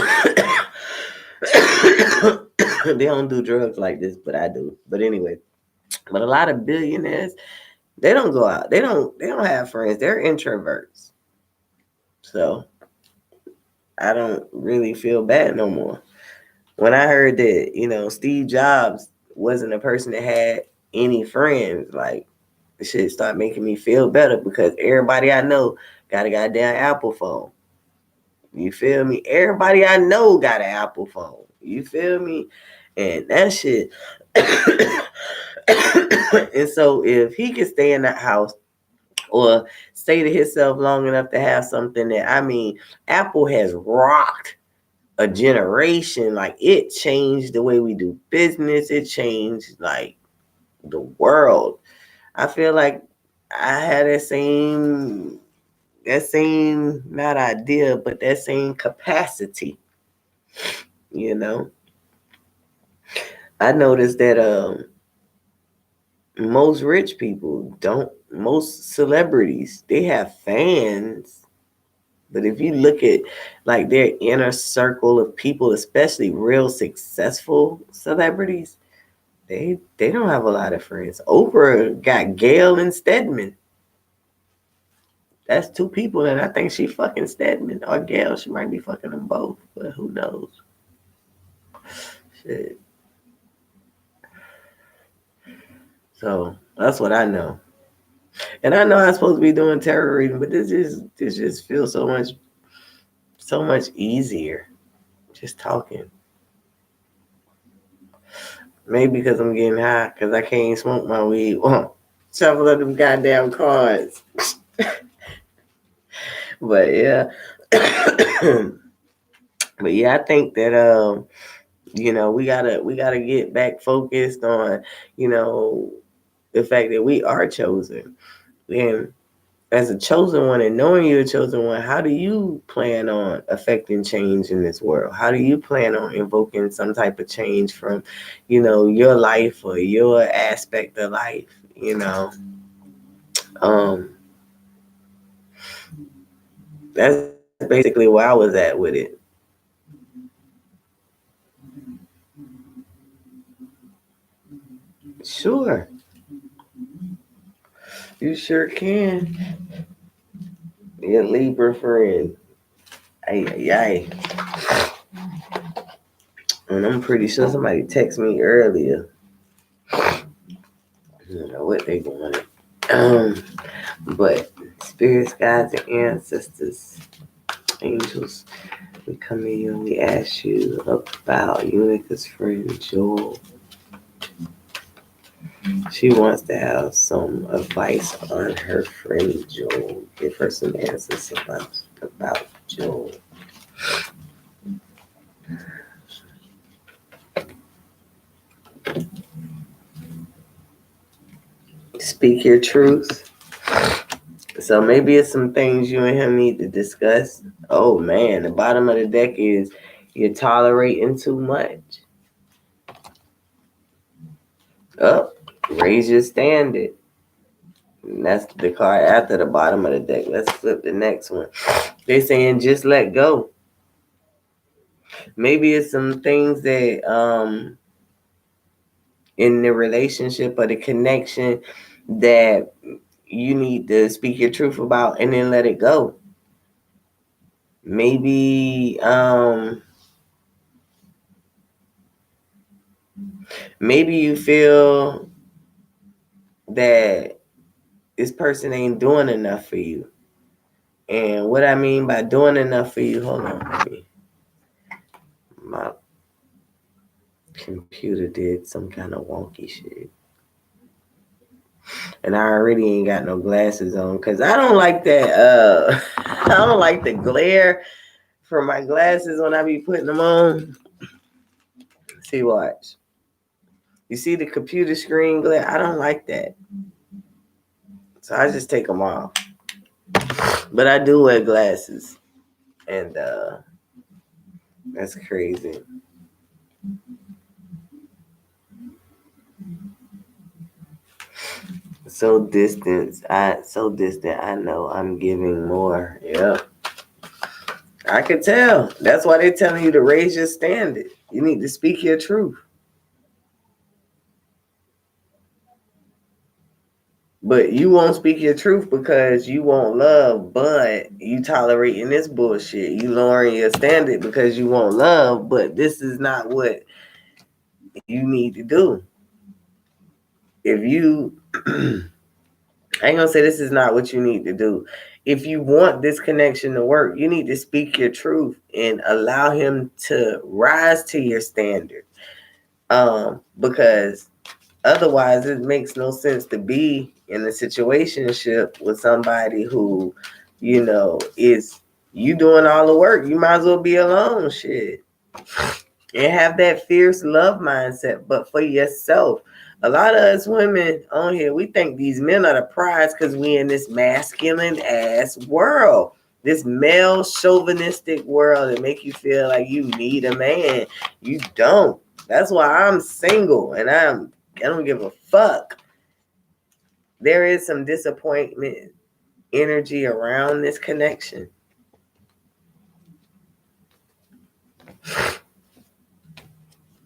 they don't do drugs like this, but I do. But anyway, but a lot of billionaires, they don't go out. They don't have friends. They're introverts. So I don't really feel bad no more. When I heard that, Steve Jobs wasn't a person that had any friends, like, the shit started making me feel better because everybody I know got a goddamn Apple phone. You feel me? Everybody I know got an Apple phone. You feel me? And that shit. And so if he could stay in that house or stay to himself long enough to have something that, Apple has rocked a generation. Like, it changed the way we do business. It changed, like, the world. I feel like I had that same not idea, but that same capacity. You know, I noticed that most rich people don't. Most celebrities, they have fans. But if you look at, like, their inner circle of people, especially real successful celebrities, they don't have a lot of friends. Oprah got Gail and Stedman. That's two people, and I think she fucking Stedman or Gail. She might be fucking them both, but who knows? Shit. So that's what I know. And I know I'm supposed to be doing tarot reading, but this just feels so much easier just talking. Maybe because I'm getting high, because I can't smoke my weed. Shuffle up them goddamn cards. But yeah. But yeah, I think that we gotta get back focused on, the fact that we are chosen. And as a chosen one, and knowing you're a chosen one, how do you plan on affecting change in this world? How do you plan on invoking some type of change from, your life or your aspect of life? Um, that's basically where I was at with it. Sure, you sure can. Your Libra friend. Ay, ay, ay. And I'm pretty sure somebody texted me earlier. I don't know what they wanted. But spirits, guides, and ancestors, angels, we come in you and we ask you about Unica's friend Joel. She wants to have some advice on her friend Joel. Give her some answers about Joel. Speak your truth. So maybe it's some things you and him need to discuss. Oh man, the bottom of the deck is you're tolerating too much. Up, raise your standard. And that's the card after the bottom of the deck. Let's flip the next one. They're saying just let go. Maybe it's some things that in the relationship or the connection that you need to speak your truth about and then let it go. Maybe you feel that this person ain't doing enough for you. And what I mean by doing enough for you, hold on. My computer did some kind of wonky shit. And I already ain't got no glasses on because I don't like that. I don't like the glare from my glasses when I be putting them on. See, watch. You see the computer screen glare? I don't like that. So I just take them off. But I do wear glasses. And that's crazy. So distant. I know I'm giving more. Yeah. I can tell. That's why they're telling you to raise your standard. You need to speak your truth. But you won't speak your truth because you want love, but you tolerating this bullshit. You lowering your standard because you want love, but this is not what you need to do. If you, I ain't gonna say this is not what you need to do. If you want this connection to work, you need to speak your truth and allow him to rise to your standard. Because otherwise, it makes no sense to be in a situationship with somebody who, is you doing all the work. You might as well be alone, shit, and have that fierce love mindset, but for yourself. A lot of us women on here, we think these men are the prize because we in this masculine ass world, this male chauvinistic world that make you feel like you need a man. You don't. That's why I'm single and I don't give a fuck. There is some disappointment energy around this connection.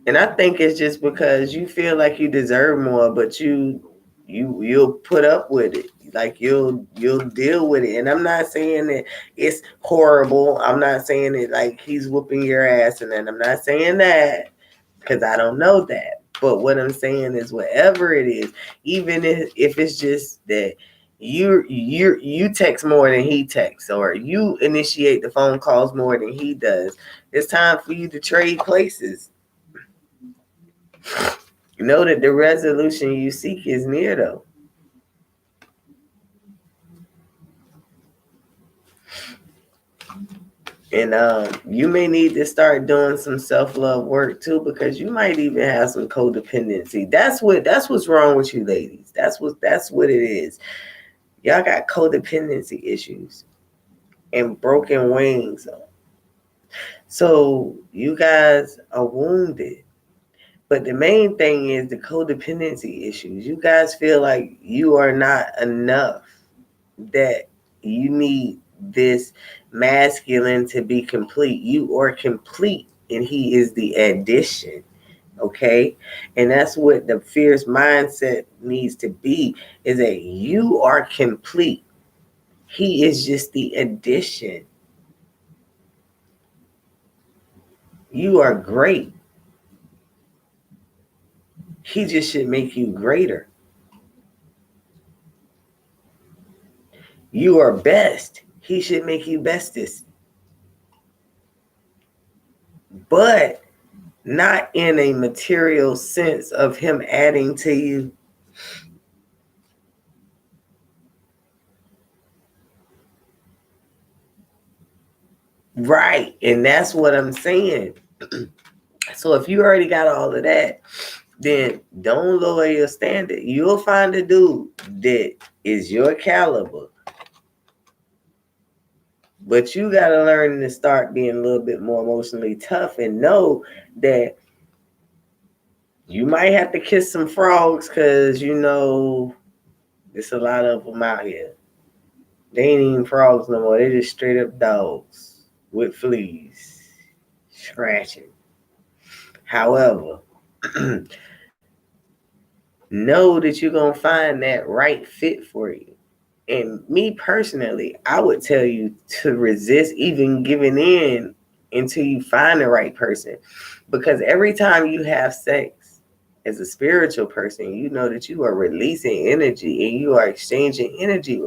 And I think it's just because you feel like you deserve more, but you'll put up with it. Like you'll deal with it. And I'm not saying that it's horrible. I'm not saying it like he's whooping your ass, and then I'm not saying that because I don't know that. But what I'm saying is whatever it is, even if it's just that you text more than he texts, or you initiate the phone calls more than he does, it's time for you to trade places. Know that the resolution you seek is near, though. And you may need to start doing some self-love work too, because you might even have some codependency. That's what's wrong with you ladies. That's what it is. Y'all got codependency issues and broken wings. So you guys are wounded. But the main thing is the codependency issues. You guys feel like you are not enough, that you need this masculine to be complete. You are complete and he is the addition. Okay. And that's what the fierce mindset needs to be, is that you are complete. He is just the addition. You are great. He just should make you greater. You are best. He should make you bestest. But not in a material sense of him adding to you. Right. And that's what I'm saying. So if you already got all of that, then don't lower your standard. You'll find a dude that is your caliber. But you got to learn to start being a little bit more emotionally tough and know that you might have to kiss some frogs, because there's a lot of them out here. They ain't even frogs no more. They just straight up dogs with fleas scratching. However, know that you're going to find that right fit for you. And me personally, I would tell you to resist even giving in until you find the right person. Because every time you have sex as a spiritual person, you know that you are releasing energy and you are exchanging energy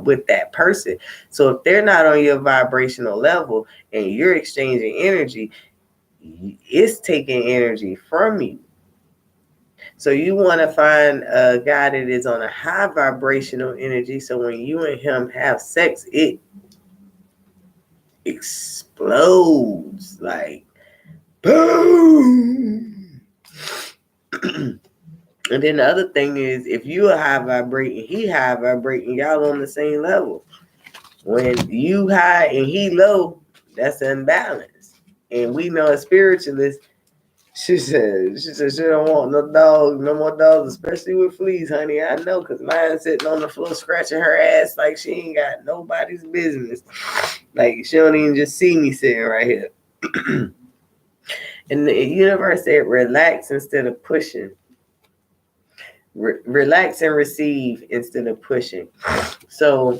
with that person. So if they're not on your vibrational level and you're exchanging energy, it's taking energy from you. So you want to find a guy that is on a high vibrational energy. So when you and him have sex, it explodes like boom. And then the other thing is, if you are high vibrating, he high vibrating, y'all on the same level. When you high and he low, that's unbalanced. And we know as spiritualists, she said she don't want no dogs, no more dogs, especially with fleas, honey. I know, because mine's sitting on the floor scratching her ass like she ain't got nobody's business. Like she don't even just see me sitting right here. And the universe said relax instead of pushing. Relax and receive instead of pushing. So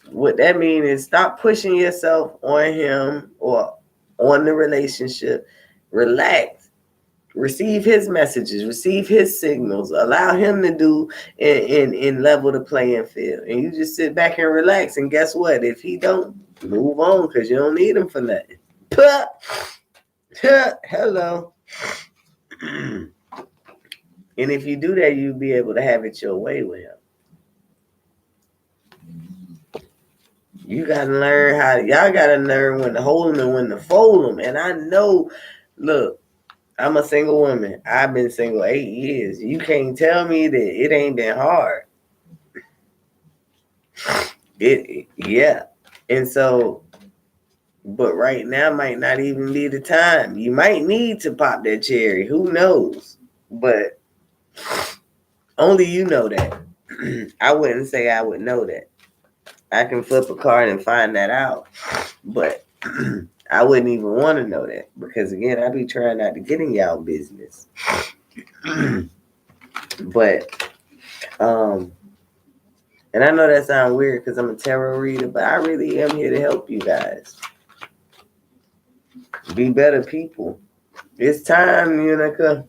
what that means is stop pushing yourself on him or on the relationship. Relax. Receive his messages, receive his signals, allow him to do and level the playing field. And you just sit back and relax. And guess what? If he don't, move on, because you don't need him for nothing. Hello. And if you do that, you'll be able to have it your way with him. You gotta learn y'all gotta learn when to hold them and when to fold them. And I know, look, I'm a single woman. I've been single 8 years. You can't tell me that it ain't been hard. Yeah. And so, but right now might not even be the time. You might need to pop that cherry. Who knows? But only you know that. I wouldn't say I would know that. I can flip a card and find that out. But I wouldn't even want to know that. Because again, I be trying not to get in y'all business. But and I know that sounds weird because I'm a tarot reader, but I really am here to help you guys be better people. It's time, Unica.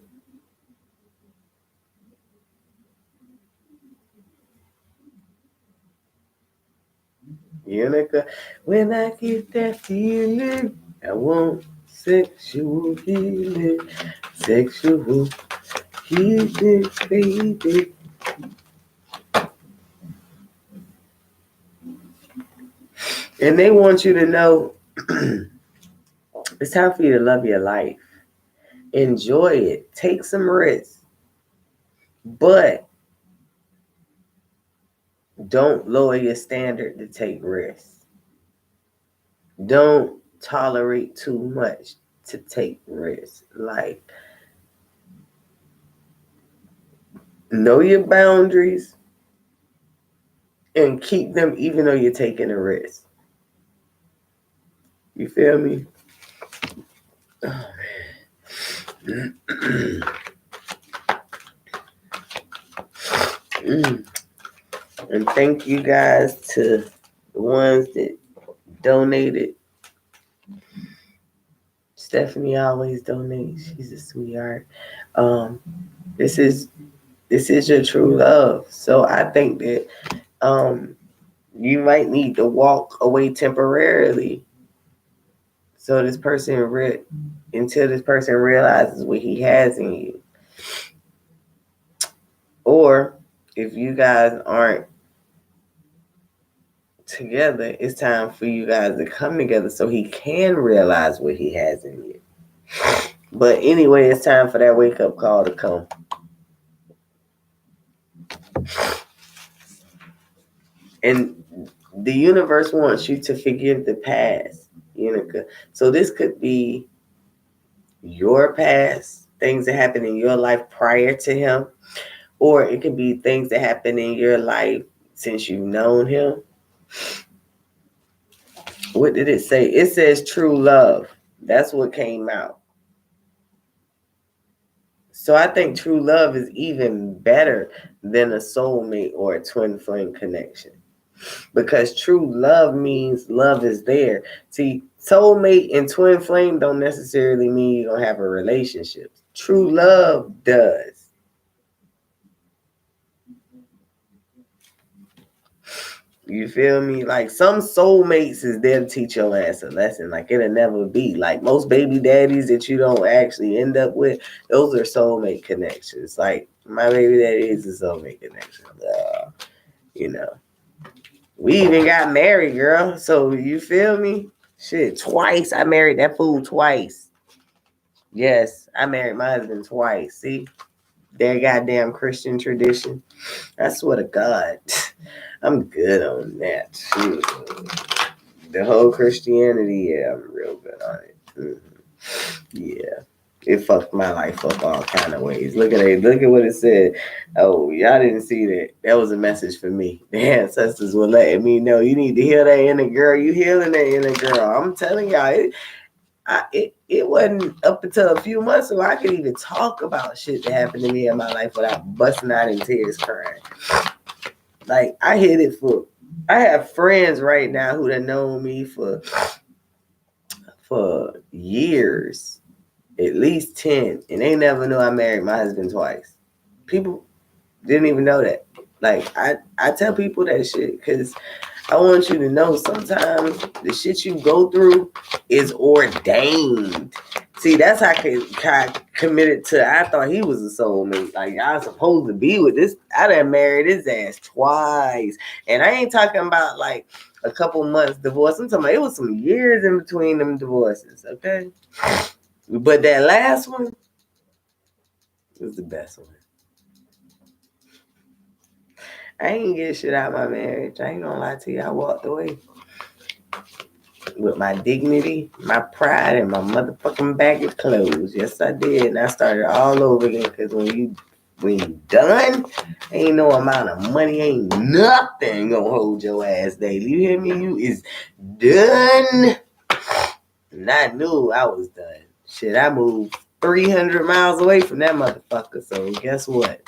Unica, when I get that feeling, I want sexual healing, sexual healing, baby. And they want you to know it's time for you to love your life. Enjoy it. Take some risks. But don't lower your standard to take risks. Don't tolerate too much to take risks. Like, know your boundaries and keep them even though you're taking a risk. You feel me? Oh, man. And thank you guys to the ones that donated. Stephanie always donates. She's a sweetheart. This is your true love. So I think that you might need to walk away temporarily so this person until this person realizes what he has in you. Or if you guys aren't together, it's time for you guys to come together so he can realize what he has in you. But anyway, it's time for that wake-up call to come. And the universe wants you to forgive the past, Unica. So this could be your past, things that happened in your life prior to him, or it could be things that happened in your life since you've known him. What did it say? It says true love. That's what came out. So I think true love is even better than a soulmate or a twin flame connection. Because true love means love is there. See, soulmate and twin flame don't necessarily mean you're going to have a relationship. True love does. You feel me? Like some soulmates is there to teach your ass a lesson. Like it'll never be. Like most baby daddies that you don't actually end up with, those are soulmate connections. Like my baby daddy is a soulmate connection. You know. We even got married, girl. So you feel me? Shit, twice. I married that fool twice. Yes, I married my husband twice. See? Their goddamn Christian tradition. I swear to God. I'm good on that. The whole Christianity, yeah, I'm real good on it. Yeah. It fucked my life up all kind of ways. Look at what it said. Oh, y'all didn't see that. That was a message for me. The ancestors were letting me know you need to heal that inner girl. You healing that inner girl. I'm telling y'all, it wasn't up until a few months ago I could even talk about shit that happened to me in my life without busting out in tears crying. Like, I have friends right now who have known me for years, at least 10, and they never knew I married my husband twice. People didn't even know that. Like, I tell people that shit because I want you to know sometimes the shit you go through is ordained. See, that's how I committed to. I thought he was a soulmate. Like, I was supposed to be with this. I done married his ass twice. And I ain't talking about like a couple months divorce. I'm talking about it was some years in between them divorces, okay? But that last one was the best one. I ain't get shit out of my marriage. I ain't gonna lie to you. I walked away with my dignity, my pride, and my motherfucking bag of clothes. Yes, I did. And I started all over again because when you done, ain't no amount of money, ain't nothing gonna hold your ass daily. You hear me? You is done. And I knew I was done. Shit, I moved 300 miles away from that motherfucker. So guess what?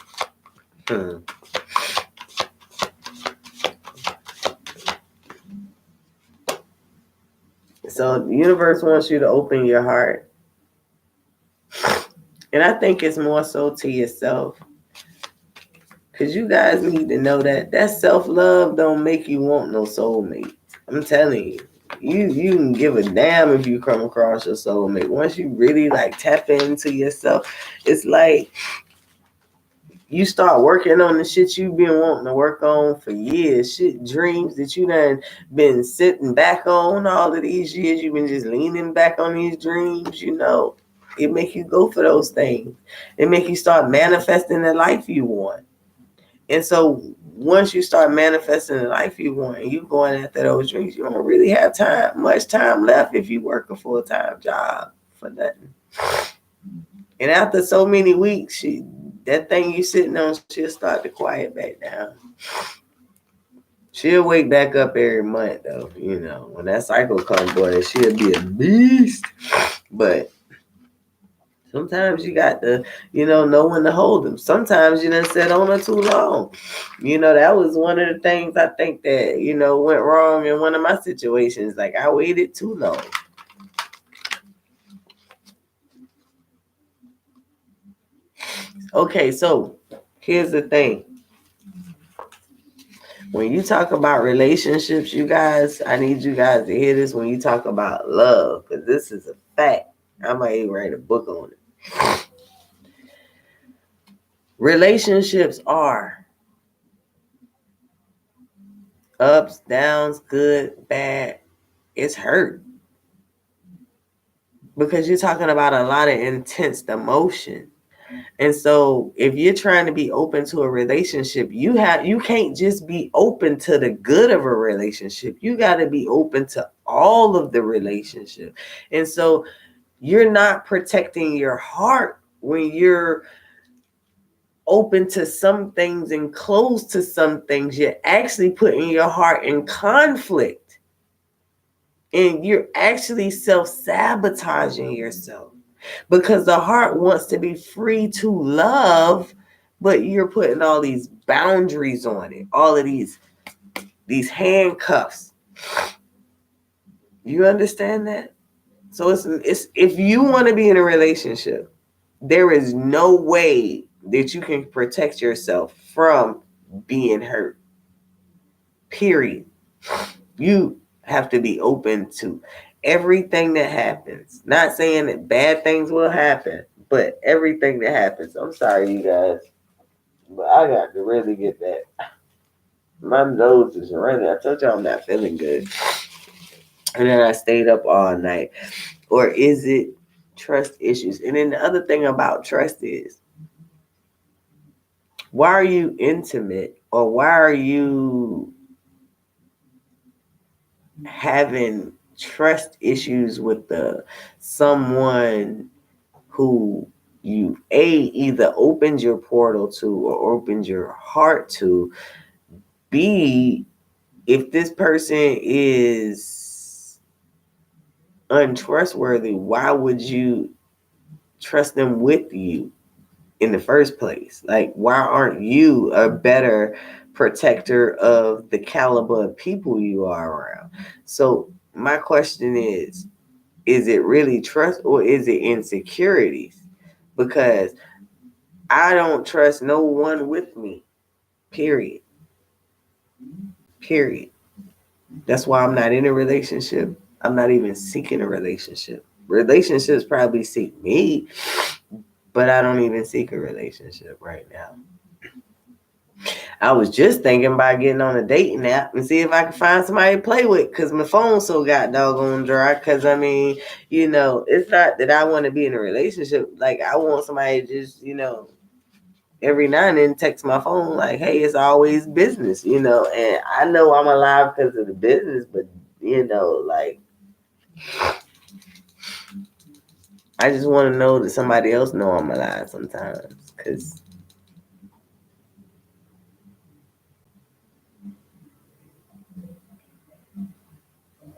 So the universe wants you to open your heart. And I think it's more so to yourself. Because you guys need to know that self-love don't make you want no soulmate. I'm telling you. You can give a damn if you come across your soulmate. Once you really like tap into yourself, it's like you start working on the shit you've been wanting to work on for years. Shit, dreams that you done been sitting back on all of these years. You've been just leaning back on these dreams, you know. It make you go for those things. It make you start manifesting the life you want. And so once you start manifesting the life you want and you going after those dreams, you don't really have much time left if you work a full-time job for nothing. And after so many weeks, that thing you sitting on, she'll start to quiet back down. She'll wake back up every month though, you know. When that cycle comes, boy, she'll be a beast. But sometimes you got to, know when to hold them. Sometimes you done sat on her too long. That was one of the things I think that, went wrong in one of my situations. Like, I waited too long. Okay, so here's the thing. When you talk about relationships, you guys, I need you guys to hear this when you talk about love, because this is a fact. I might even write a book on it. Relationships are ups, downs, good, bad. It's hurt. Because you're talking about a lot of intense emotion. And so if you're trying to be open to a relationship, you can't just be open to the good of a relationship. You got to be open to all of the relationship. And so you're not protecting your heart when you're open to some things and closed to some things. You're actually putting your heart in conflict. And you're actually self-sabotaging yourself. Because the heart wants to be free to love, but you're putting all these boundaries on it, all of these handcuffs. You understand that? So it's if you want to be in a relationship, there is no way that you can protect yourself from being hurt. Period. You have to be open to everything that happens. Not saying that bad things will happen, but everything that happens. I'm sorry, you guys, but I got to really get that. My nose is running. I told you I'm not feeling good. And then I stayed up all night. Or is it trust issues? And then the other thing about trust is, why are you intimate, or why are you having trust issues with someone who you either opened your portal to or opened your heart to? B, if this person is untrustworthy, why would you trust them with you in the first place? Like, why aren't you a better protector of the caliber of people you are around? So my question is it really trust or is it insecurities? Because I don't trust no one with me. Period. Period. That's why I'm not in a relationship. I'm not even seeking a relationship. Relationships probably seek me, but I don't even seek a relationship right now. I was just thinking about getting on a dating app and see if I could find somebody to play with because my phone so got doggone dry. Because, I mean, it's not that I want to be in a relationship. Like, I want somebody to just, every now and then text my phone like, hey, it's always business, and I know I'm alive because of the business, but, like, I just want to know that somebody else know I'm alive sometimes because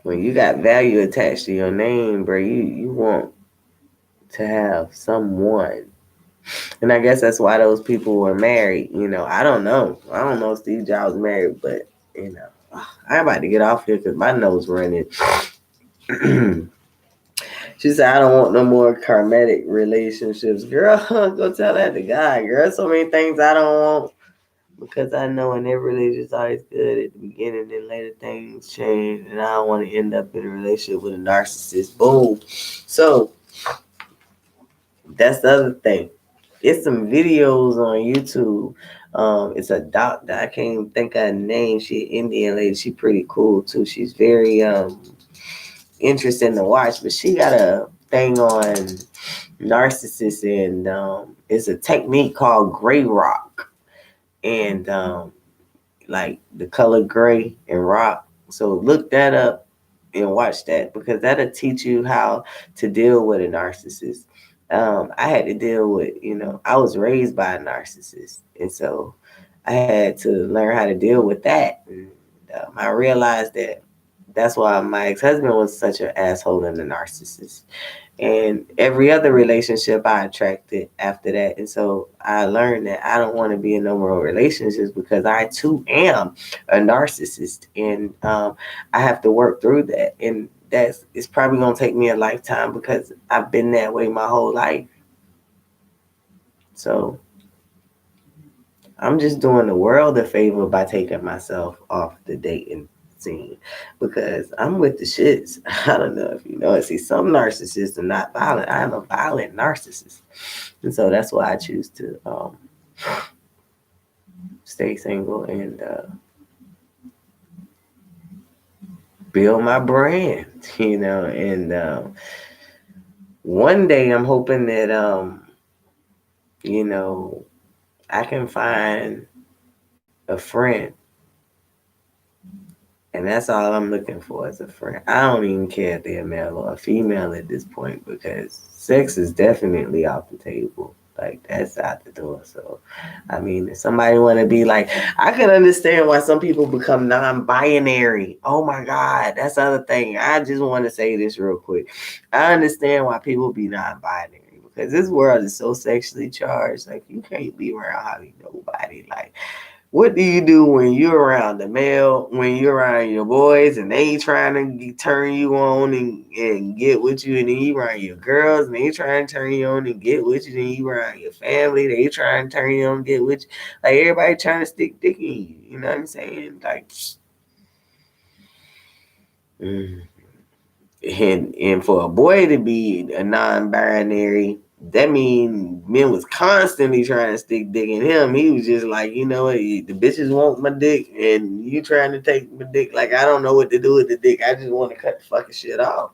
when you got value attached to your name, bro, you want to have someone. And I guess that's why those people were married. I don't know. I don't know if Steve Jobs married, but, I'm about to get off here because my nose running. She said, I don't want no more karmatic relationships. Girl, go tell that to God, girl. So many things I don't want. Because I know in every relationship it's always good at the beginning, then later things change. And I don't want to end up in a relationship with a narcissist. Boom. So that's the other thing. It's some videos on YouTube. It's a doctor. I can't even think of her name. She an Indian lady. She pretty cool too. She's very interesting to watch. But she got a thing on narcissists, and it's a technique called gray rock. And like the color gray and rock. So look that up and watch that because that'll teach you how to deal with a narcissist. I had to deal with, I was raised by a narcissist. And so I had to learn how to deal with that. And I realized that that's why my ex-husband was such an asshole and a narcissist. And every other relationship I attracted after that. And so I learned that I don't want to be in no more relationships because I too am a narcissist. And I have to work through that. And it's probably going to take me a lifetime because I've been that way my whole life. So I'm just doing the world a favor by taking myself off the dating scene because I'm with the shits. I don't know if you know it. See, some narcissists are not violent. I am a violent narcissist. And so that's why I choose to stay single and build my brand, and one day I'm hoping that, I can find a friend. And that's all I'm looking for is a friend. I don't even care if they're male or a female at this point because sex is definitely off the table. Like, that's out the door. So, I mean, if somebody want to be like, I can understand why some people become non-binary. Oh my God, that's the other thing. I just want to say this real quick. I understand why people be non-binary because this world is so sexually charged. Like, you can't be around hardly nobody. Like, what do you do when you're around the male, when you're around your boys and they trying to turn you on and get with you, and then you around your girls and they trying to turn you on and get with you, then you around your family, they trying to turn you on and get with you. Like, everybody trying to stick dick in you. You know what I'm saying? Like, and for a boy to be a non-binary, that means men was constantly trying to stick dick in him. He was just like, you know what, the bitches want my dick and you trying to take my dick. Like, I don't know what to do with the dick. I just want to cut the fucking shit off.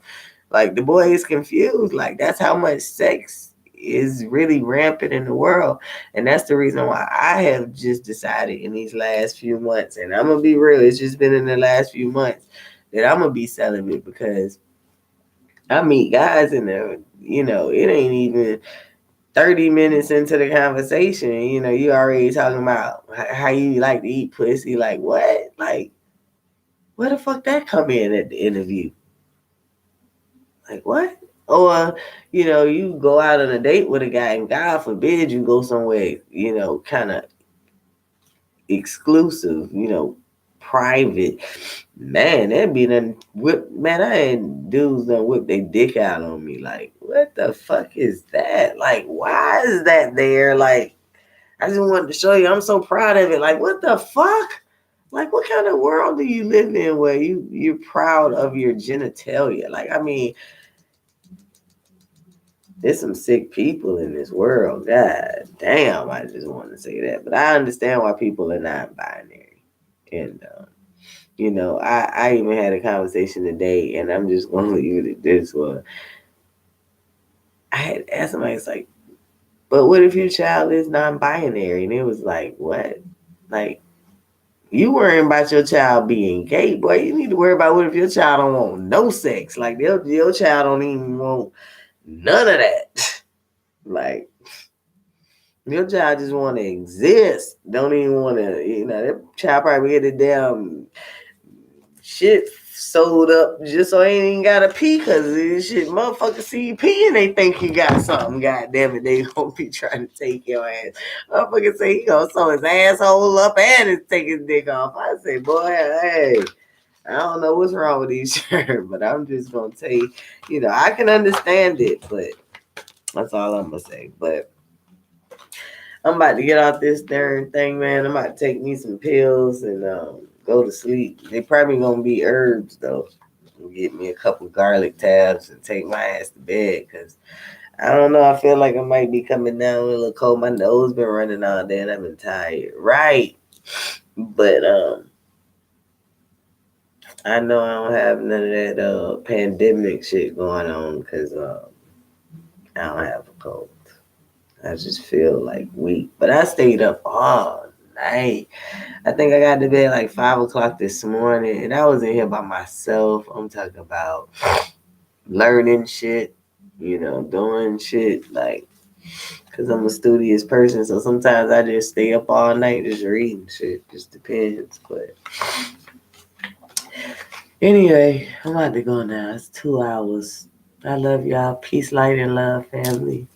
Like, the boy is confused. Like, that's how much sex is really rampant in the world. And that's the reason why I have just decided in these last few months, and I'm going to be real, it's just been in the last few months that I'm going to be celibate because I meet guys in there, it ain't even 30 minutes into the conversation. You already talking about how you like to eat pussy. Like, what? Like, where the fuck that come in at the interview? Like what? Or, you go out on a date with a guy and God forbid you go somewhere, kind of exclusive, private. Man, that be done whip. Man, I ain't dudes done whip their dick out on me. Like, what the fuck is that? Like, why is that there? Like, I just wanted to show you. I'm so proud of it. Like, what the fuck? Like, what kind of world do you live in where you're proud of your genitalia? Like, I mean, there's some sick people in this world. God damn, I just wanted to say that. But I understand why people are not binary. And, I even had a conversation today, and I'm just going to leave it at this one. I had asked somebody, it's like, but what if your child is non-binary? And it was like, what? Like, you worrying about your child being gay, boy. You need to worry about what if your child don't want no sex. Like, your child don't even want none of that. Like, your child just want to exist. Don't even want to, that child probably get the damn shit sewed up just so he ain't got to pee because this shit motherfuckers see you pee and they think you got something. God damn it, they gonna be trying to take your ass. Motherfuckers say he gonna sew his asshole up and take his dick off. I say, boy, hey, I don't know what's wrong with these shirts, but I'm just gonna tell you, I can understand it, but that's all I'm gonna say. But I'm about to get off this darn thing, man. I'm about to take me some pills and go to sleep. They probably gonna be herbs though. Get me a couple garlic tabs and take my ass to bed because I don't know. I feel like I might be coming down with a little cold. My nose been running all day and I've been tired. Right, but I know I don't have none of that pandemic shit going on because I don't have a cold. I just feel like weak. But I stayed up all night. I think I got to bed like 5 o'clock this morning, and I was in here by myself. I'm talking about learning shit, doing shit like, cause I'm a studious person. So sometimes I just stay up all night just reading shit. Just depends. But anyway, I'm about to go now. It's 2 hours. I love y'all. Peace, light, and love, family.